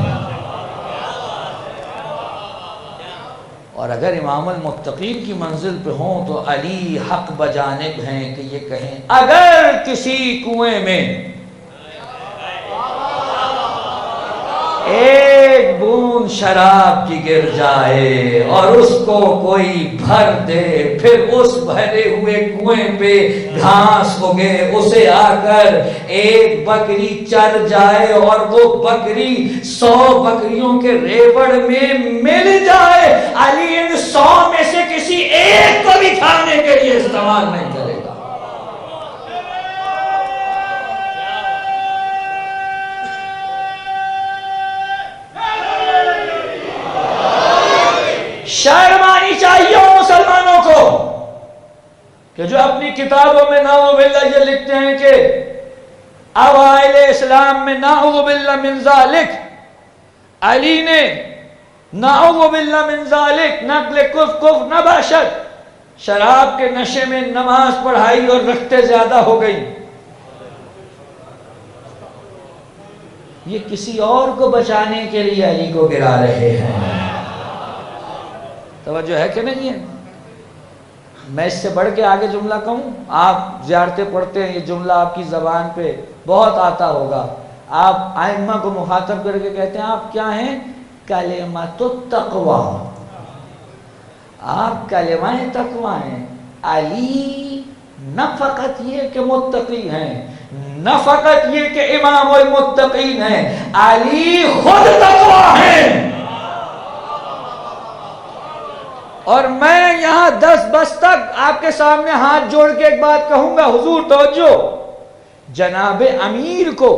اور اگر امام المتقین کی منزل پہ ہوں تو علی حق بجانب ہیں کہ یہ کہیں اگر کسی کنویں میں ایک بوند شراب کی گر جائے اور اس کو کوئی بھر دے، پھر اس بھرے ہوئے کنویں پہ گھاس اگے، اسے آ کر ایک بکری چر جائے اور وہ بکری 100 بکریوں کے ریوڑ میں مل جائے، علی ان 100 میں سے کسی ایک کو بھی کھانے کے لیے استعمال نہیں کرے گا. شرم آنی چاہیے مسلمانوں کو کہ جو اپنی کتابوں میں نعوذ باللہ یہ لکھتے ہیں کہ اوائل اسلام میں نعوذ باللہ من ذالک علی نے نعوذ باللہ من ذالک نقل کفر نباشد، شراب کے نشے میں نماز پڑھائی اور رکھتے زیادہ ہو گئی. یہ کسی اور کو بچانے کے لیے علی کو گرا رہے ہیں. توجہ ہے کہ نہیں ہے؟ میں اس سے بڑھ کے آگے جملہ کہوں، آپ زیارتیں پڑھتے ہیں، یہ جملہ آپ کی زبان پہ بہت آتا ہوگا. آپ ائمہ کو مخاطب کر کے کہتے ہیں آپ کیا ہیں؟ کلمۃ التقوی، آپ کلمہ تقوی ہیں. علی نہ فقط یہ کہ متقی ہیں، نہ فقط یہ کہ امام المتقین ہیں، علی خود تقوی ہیں. اور میں یہاں 10 بس تک آپ کے سامنے ہاتھ جوڑ کے ایک بات کہوں گا، حضور توجہ، جناب امیر کو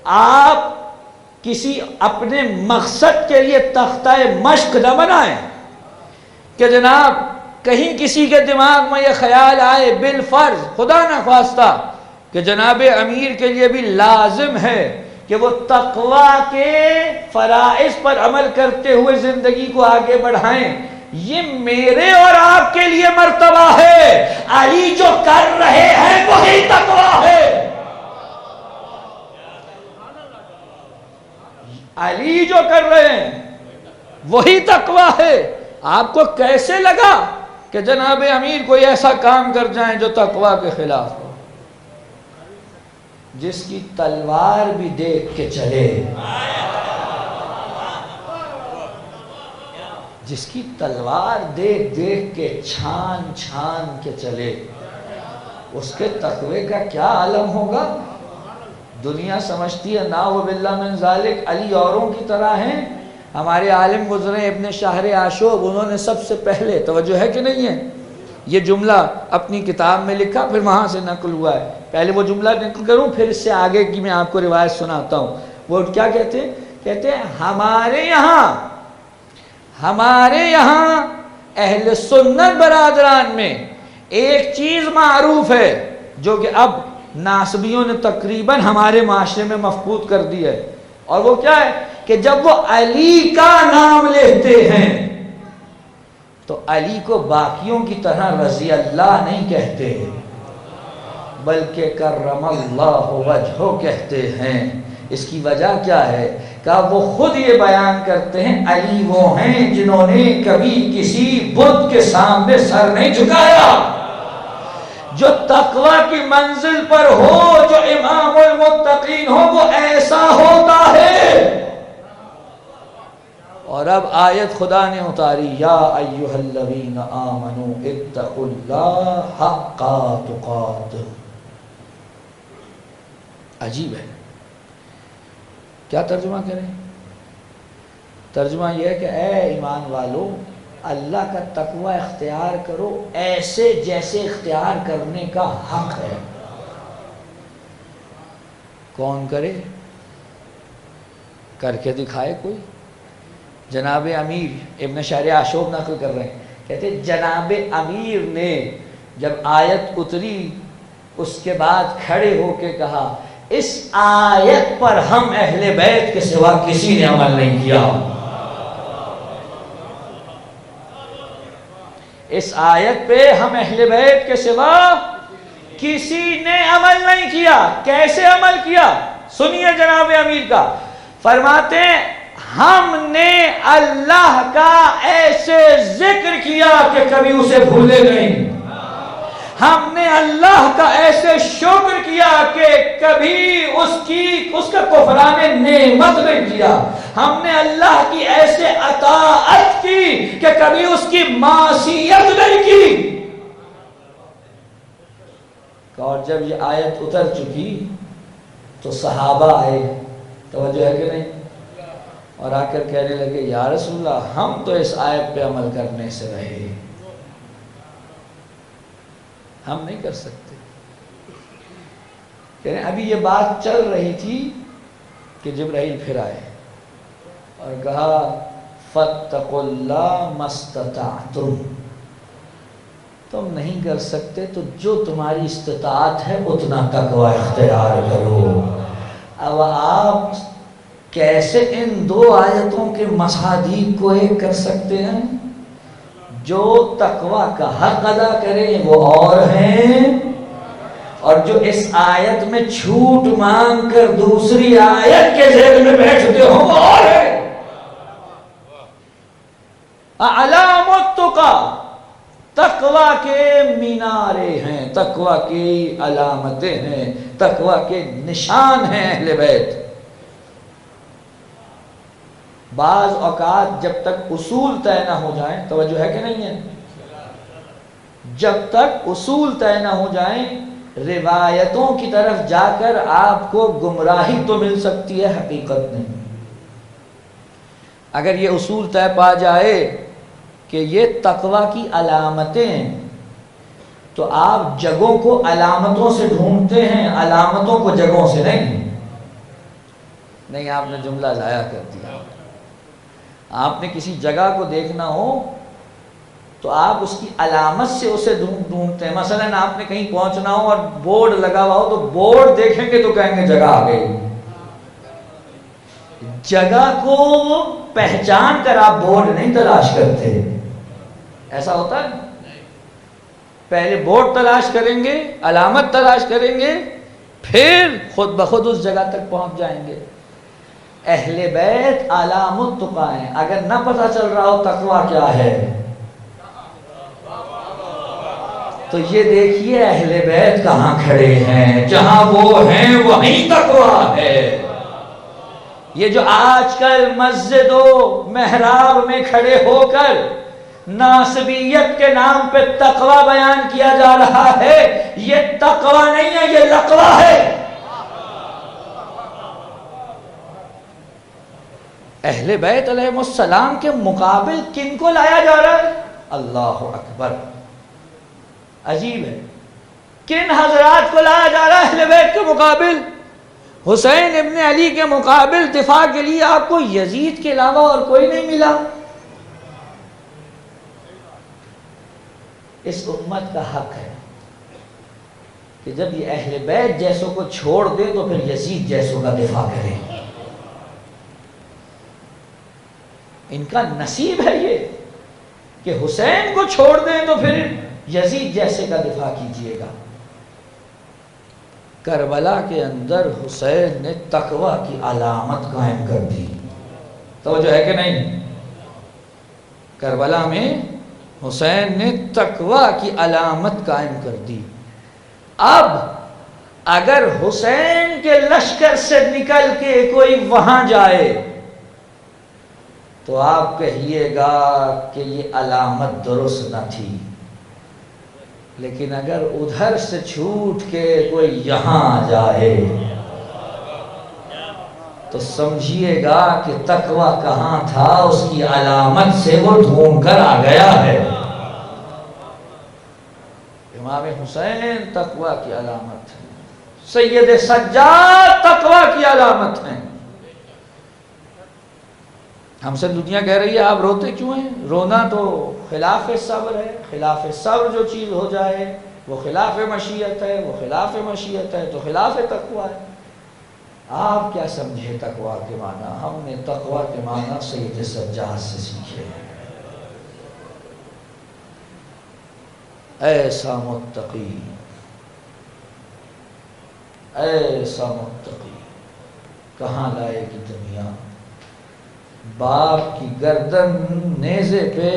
آپ کسی اپنے مقصد کے لیے تختہ مشق نہ بنائیں کہ جناب کہیں کسی کے دماغ میں یہ خیال آئے بالفرض خدا نہ خواستہ کہ جناب امیر کے لیے بھی لازم ہے کہ وہ تقوی کے فرائض پر عمل کرتے ہوئے زندگی کو آگے بڑھائیں۔ یہ میرے اور آپ کے لیے مرتبہ ہے، علی جو کر رہے ہیں وہی تقوی ہے۔ علی جو کر رہے ہیں وہی تقوی ہے۔ آپ کو کیسے لگا کہ جناب امیر کوئی ایسا کام کر جائیں جو تقوی کے خلاف ہو؟ جس کی تلوار بھی دیکھ کے چلے، جس کی تلوار دیکھ دیکھ کے چھان چھان کے چلے، اس کے تقوی کا کیا عالم ہوگا؟ دنیا سمجھتی ہے نعوذ باللہ من ذالک علی اوروں کی طرح ہیں۔ ہمارے عالم گزرے ابن شہر آشوب، انہوں نے سب سے پہلے، توجہ ہے کہ نہیں ہے، یہ جملہ اپنی کتاب میں لکھا، پھر وہاں سے نقل ہوا ہے۔ پہلے وہ جملہ نقل کروں پھر اس سے آگے کی میں آپ کو روایت سناتا ہوں۔ وہ کیا کہتے ہیں؟ کہتے ہیں ہمارے یہاں اہل سنت برادران میں ایک چیز معروف ہے جو کہ اب ناسبیوں نے تقریباً ہمارے معاشرے میں مفقود کر دی ہے، اور وہ کیا ہے کہ جب وہ علی کا نام لیتے ہیں تو علی کو باقیوں کی طرح رضی اللہ نہیں کہتے بلکہ کرم اللہ وجہہ کہتے ہیں۔ اس کی وجہ کیا ہے؟ کہ وہ خود یہ بیان کرتے ہیں علی وہ ہیں جنہوں نے کبھی کسی بت کے سامنے سر نہیں جھکایا۔ جو تقوی کی منزل پر ہو، جو امام المتقین ہو، وہ ایسا ہوتا ہے۔ اور اب آیت خدا نے اتاری، یا ایھا الذین آمنوا اتقوا اللہ حق تقاتہ۔ عجیب ہے، کیا ترجمہ کریں؟ ترجمہ یہ ہے کہ اے ایمان والو، اللہ کا تقوی اختیار کرو ایسے جیسے اختیار کرنے کا حق ہے۔ کون کرے؟ کر کے دکھائے کوئی۔ جناب امیر ابن شہر آشوب نقل کر رہے ہیں، کہتے جناب امیر نے جب آیت اتری اس کے بعد کھڑے ہو کے کہا، اس آیت پر ہم اہل بیت کے سوا کسی نے عمل نہیں کیا۔ اس آیت پہ ہم اہل بیت کے سوا کسی نے عمل نہیں کیا۔ کیسے عمل کیا؟ سنیے جناب امیر کا، فرماتے ہیں ہم نے اللہ کا ایسے ذکر کیا کہ کبھی اسے بھولے نہیں، ہم نے اللہ کا ایسے شکر کیا کہ کبھی اس کا کفران نعمت نہیں کیا، ہم نے اللہ کی ایسے اطاعت کی کہ کبھی اس کی معصیت نہیں کی۔ اور جب یہ آیت اتر چکی تو صحابہ آئے، توجہ ہے کہ نہیں، اور آ کر کہنے لگے یا رسول اللہ ہم تو اس آیت پہ عمل کرنے سے رہے، ہم نہیں کر سکتے۔ کہنے ابھی یہ بات چل رہی تھی کہ جبرائیل پھر آئے اور کہا فاتقوا اللہ ما استطعتم، تم نہیں کر سکتے تو جو تمہاری استطاعت ہے اتنا تقوی اختیار کرو۔ اب آپ کیسے ان دو آیتوں کے مصادیق کو ایک کر سکتے ہیں؟ جو تقوی کا حق ادا کریں وہ اور ہیں، اور جو اس آیت میں چھوٹ مانگ کر دوسری آیت کے ذیل میں بیٹھتے ہو وہ اور ہیں۔ اعلام التقی، تقوی کے مینارے ہیں، تقوی کی علامتیں ہیں، تقوی کے نشان ہیں اہل بیت۔ بعض اوقات جب تک اصول طے نہ ہو جائیں، توجہ ہے کہ نہیں ہے، جب تک اصول طے نہ ہو جائیں روایتوں کی طرف جا کر آپ کو گمراہی تو مل سکتی ہے، حقیقت نہیں۔ اگر یہ اصول طے پا جائے کہ یہ تقوی کی علامتیں ہیں، تو آپ جگہوں کو علامتوں سے ڈھونڈتے ہیں، علامتوں کو جگہوں سے نہیں، آپ نے جملہ ضائع کر دیا۔ آپ نے کسی جگہ کو دیکھنا ہو تو آپ اس کی علامت سے اسے ڈھونڈتے ہیں۔ مثلا آپ نے کہیں پہنچنا ہو اور بورڈ لگا ہوا ہو تو بورڈ دیکھیں گے تو کہیں گے جگہ آ گئی۔ جگہ کو پہچان کر آپ بورڈ نہیں تلاش کرتے، ایسا ہوتا ہے؟ پہلے بورڈ تلاش کریں گے، علامت تلاش کریں گے، پھر خود بخود اس جگہ تک پہنچ جائیں گے۔ اہل بیت علام التقیٰ ہیں، اگر نہ پتہ چل رہا ہو تقویٰ کیا ہے تو یہ دیکھیے اہل بیت کہاں کھڑے ہیں، جہاں وہ ہیں وہیں تقویٰ ہے۔ یہ جو آج کل مسجد و محراب میں کھڑے ہو کر ناصبیت کے نام پہ تقویٰ بیان کیا جا رہا ہے، یہ تقویٰ نہیں ہے، یہ لقوہ ہے۔ اہل بیت علیہ السلام کے مقابل کن کو لایا جا رہا ہے؟ اللہ اکبر، عجیب ہے، کن حضرات کو لایا جا رہا ہے اہل بیت کے مقابل؟ حسین ابن علی کے مقابل دفاع کے لیے آپ کو یزید کے علاوہ اور کوئی نہیں ملا۔ اس امت کا حق ہے کہ جب یہ اہل بیت جیسوں کو چھوڑ دے تو پھر یزید جیسوں کا دفاع کرے۔ ان کا نصیب ہے یہ کہ حسین کو چھوڑ دیں تو پھر یزید جیسے کا دفاع کیجئے گا۔ کربلا کے اندر حسین نے تقویٰ کی علامت قائم کر دی، توجہ ہے کہ نہیں؟ کربلا میں حسین نے تقویٰ کی علامت قائم کر دی۔ اب اگر حسین کے لشکر سے نکل کے کوئی وہاں جائے تو آپ کہیے گا کہ یہ علامت درست نہ تھی، لیکن اگر ادھر سے چھوٹ کے کوئی یہاں جائے تو سمجھیے گا کہ تقویٰ کہاں تھا، اس کی علامت سے وہ ڈھونڈ کر آ گیا ہے۔ امام حسین تقویٰ کی علامت ہے، سید سجاد تقویٰ کی علامت ہے۔ ہم سے دنیا کہہ رہی ہے آپ روتے کیوں ہیں؟ رونا تو خلاف صبر ہے، خلاف صبر جو چیز ہو جائے وہ خلاف مشیت ہے، وہ خلاف مشیت ہے تو خلاف تقویٰ ہے۔ آپ کیا سمجھے تقویٰ کے معنی؟ ہم نے تقویٰ کے معنی سید سجاد سے سیکھے ہیں۔ ایسا متقی، ایسا متقی کہاں لائے گی دنیا؟ باپ کی گردن نیزے پہ،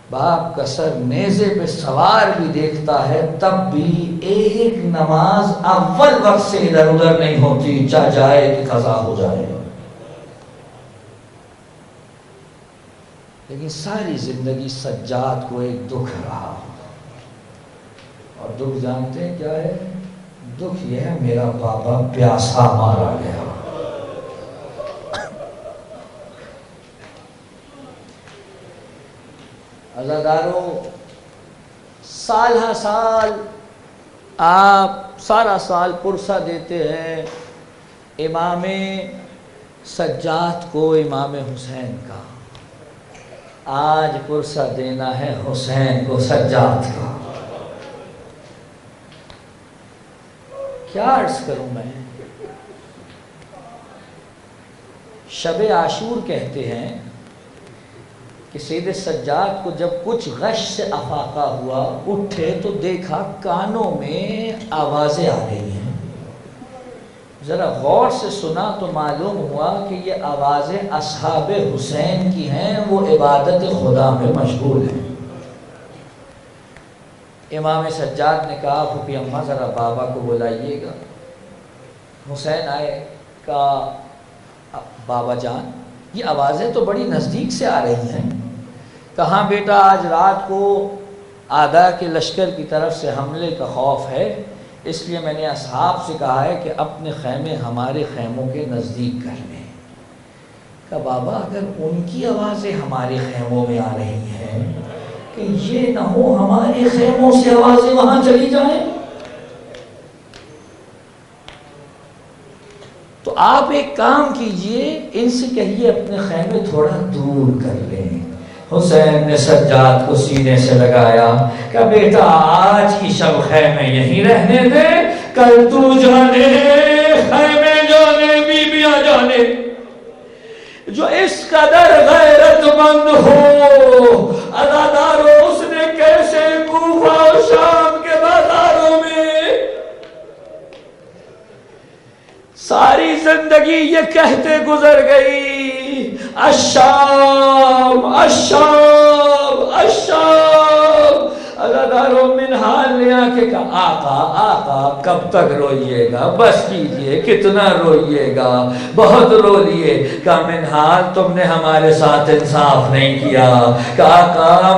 باپ کا سر نیزے پہ سوار بھی دیکھتا ہے تب بھی ایک نماز اول وقت سے ادھر ادھر نہیں ہوتی، چاہ جائے کہ قضا ہو جائے۔ لیکن ساری زندگی سجاد کو ایک دکھ رہا، اور دکھ جانتے ہیں کیا ہے؟ دکھ یہ ہے میرا بابا پیاسا مارا گیا۔ عزاداروں، سال ہر سال آپ سارا سال پرسہ دیتے ہیں امام سجاد کو، امام حسین کا۔ آج پرسہ دینا ہے حسین کو سجاد کا۔ کیا عرض کروں میں؟ شب عاشور کہتے ہیں کہ سید سجاد کو جب کچھ غش سے افاقہ ہوا، اٹھے تو دیکھا کانوں میں آوازیں آ گئی ہیں۔ ذرا غور سے سنا تو معلوم ہوا کہ یہ آوازیں اصحاب حسین کی ہیں، وہ عبادت خدا میں مشغول ہیں۔ امام سجاد نے کہا پھوپھی اماں ذرا بابا کو بلائیے گا۔ حسین آئے، کہا بابا جان یہ آوازیں تو بڑی نزدیک سے آ رہی ہیں۔ کہاں بیٹا آج رات کو اعداء کے لشکر کی طرف سے حملے کا خوف ہے، اس لیے میں نے اصحاب سے کہا ہے کہ اپنے خیمے ہمارے خیموں کے نزدیک کر لیں۔ کہ بابا اگر ان کی آوازیں ہمارے خیموں میں آ رہی ہیں کہ یہ نہ ہو ہمارے خیموں سے آوازیں وہاں چلی جائیں. تو آپ ایک کام کیجئے، ان سے کہیے اپنے خیمے تھوڑا دور کر لیں. حسین نے سجاد کو سینے سے لگایا کہ بیٹا آج کی شب خیمے یہیں رہنے دے، کل تو جانے خیمے جانے بیبیاں جانے. جو اس قدر غیرت مند ہو عزادارو، اس نے کیسے کوفہ اور شام کے بازاروں میں ساری زندگی یہ کہتے گزر گئی الشام الشام الشام. عزادارو منہال لے آ کے کہا آقا آقا کب تک روئیے گا، بس کیجئے، کتنا روئیے گا، بہت رو لیے. کہا منہال تم نے ہمارے ساتھ انصاف نہیں کیا. کہا آقا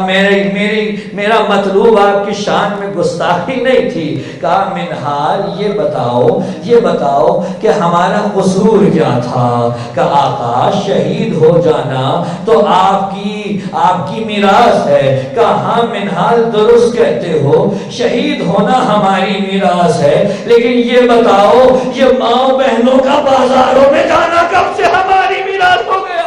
میرا مطلوب آپ کی شان میں گستاخی نہیں تھی. کہا منہال یہ بتاؤ کہ ہمارا قصور کیا تھا. کہا آقا شہید ہو جانا تو آپ کی میراث ہے. کہا ہاں منہال درست کہتے ہو، شہید ہونا ہماری میراث ہے، لیکن یہ بتاؤ یہ ماں بہنوں کا بازاروں میں جانا کب سے ہماری میراث ہو گیا؟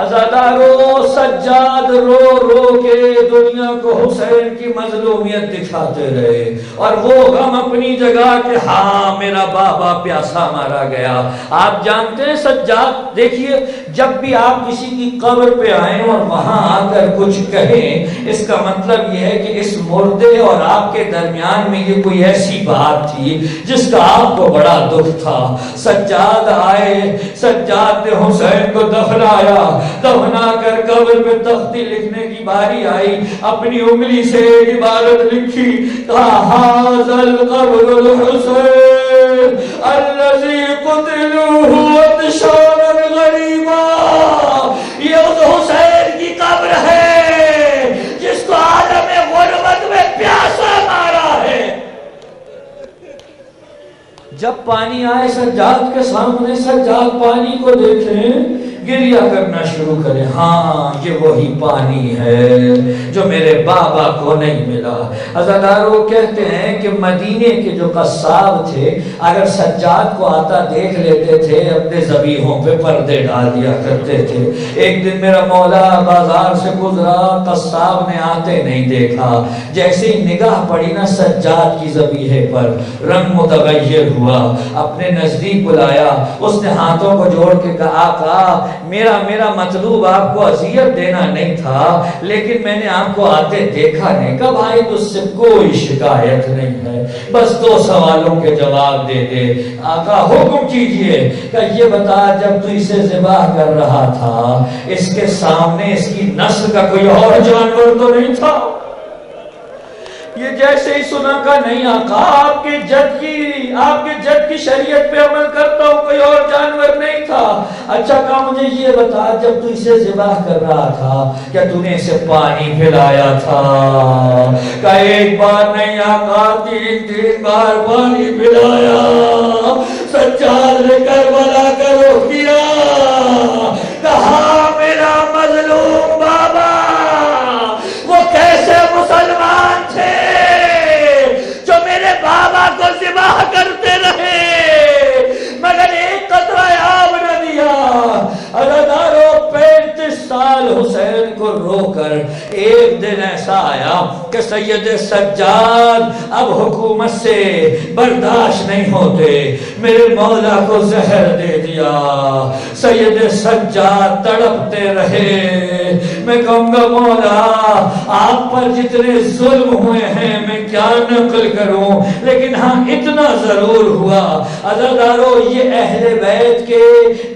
عزادارو سجاد رو رو کے دنیا کو حسین کی مظلومیت دکھاتے رہے، اور وہ غم اپنی جگہ کہ ہاں میرا بابا پیاسا مارا گیا. آپ جانتے ہیں سجاد، دیکھیے جب بھی آپ کسی کی قبر پہ آئیں اور وہاں آ کر کچھ کہیں، اس کا مطلب یہ ہے کہ اس مردے اور آپ کے درمیان میں یہ کوئی ایسی بات تھی جس کا آپ کو بڑا دکھ تھا. سجاد آئے، سجاد نے حسین کو دفنایا، دفنا کر قبر پہ تختی لکھنے کی باری آئی. اپنی انگلی سے ایک عبارت لکھی، هذا القبر الحسین الذي قتلوه عطشانا غریبا. یہ اس حسین کی قبر ہے جس کو عالم غربت میں پیاسا مارا ہے. جب پانی آئے سجاد کے سامنے، سجاد پانی کو دیکھیں، گریہ کرنا شروع کرے. ہاں یہ وہی پانی ہے جو میرے بابا کو نہیں ملا. عزادارو کہتے ہیں کہ مدینے کے جو قصاب تھے اگر سجاد کو آتا دیکھ لیتے تھے اپنے ذبیحوں پہ پردے ڈال دیا کرتے تھے. ایک دن میرا مولا بازار سے گزرا، قصاب نے آتے نہیں دیکھا، جیسے ہی نگاہ پڑی نا سجاد کی ذبیحے پر، رنگ متغیر ہوا، اپنے نزدیک بلایا. اس نے ہاتھوں کو جوڑ کے کہا آقا میرا مطلوب آپ کو اذیت دینا نہیں تھا، لیکن میں نے آپ کو آتے دیکھا نہیں. کہا بھائی تجھ سے کوئی شکایت نہیں ہے، بس 2 سوالوں کے جواب دے دے. آقا حکم کیجئے. کہ یہ بتا جب تو اسے ذبح کر رہا تھا اس کے سامنے اس کی نسل کا کوئی اور جانور تو نہیں تھا؟ یہ جیسے ہی سنا کا نہیں آقا آپ کے جد کی شریعت پہ عمل کرتا ہوں، کوئی اور جانور نہیں تھا. اچھا کہا مجھے یہ بتا جب تو اسے ذبح کر رہا تھا کیا تو نے اسے پانی پلایا تھا؟ کہ ایک بار نہیں آقا 3 بار پانی پلایا. سجاد نے کربلا کا رخ کیا، کہا میرا مظلوم بابا وہ کیسے مسلمان تھے جو میرے بابا کو ذبح کرتے رہے مگر ایک قطرہ آب نہ دیا. عزادارو 35 سال حسین کو رو کر ایک دن ایسا آیا کہ سید سجاد اب حکومت سے برداشت نہیں ہوتے، میرے مولا کو زہر دے دیا. سید سجاد تڑپتے رہے. میں کہوں گا مولا آپ پر جتنے ظلم ہوئے ہیں میں کیا نقل کروں، لیکن ہاں اتنا ضرور ہوا عزادارو یہ اہل بیت کے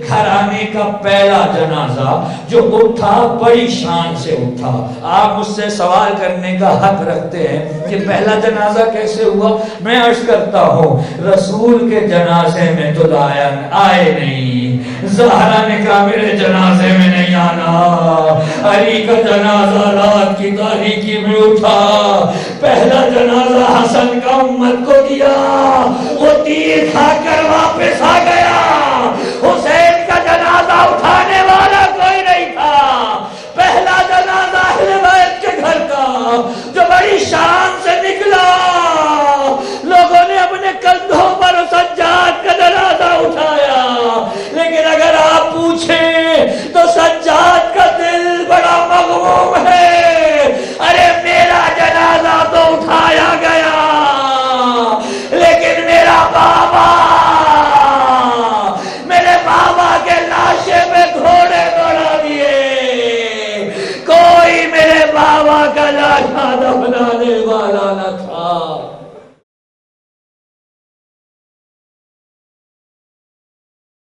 گھرانے کا پہلا جنازہ جو اٹھا بڑی شان سے اٹھا. آپ مجھ سے سوال کرنے کا حق رکھتے ہیں کہ پہلا جنازہ کیسے ہوا. میں عرض کرتا ہوں رسول کے جنازے میں تو آئے نہیں، زہرا نے کہا میرے جنازے میں نہیں آنا. علی کا جنازہ رات کی تاریکی میں اٹھا. پہلا جنازہ حسن کا امت کو دیا، وہ تیر کھا کر واپس آ گیا. حسین شادہ بنا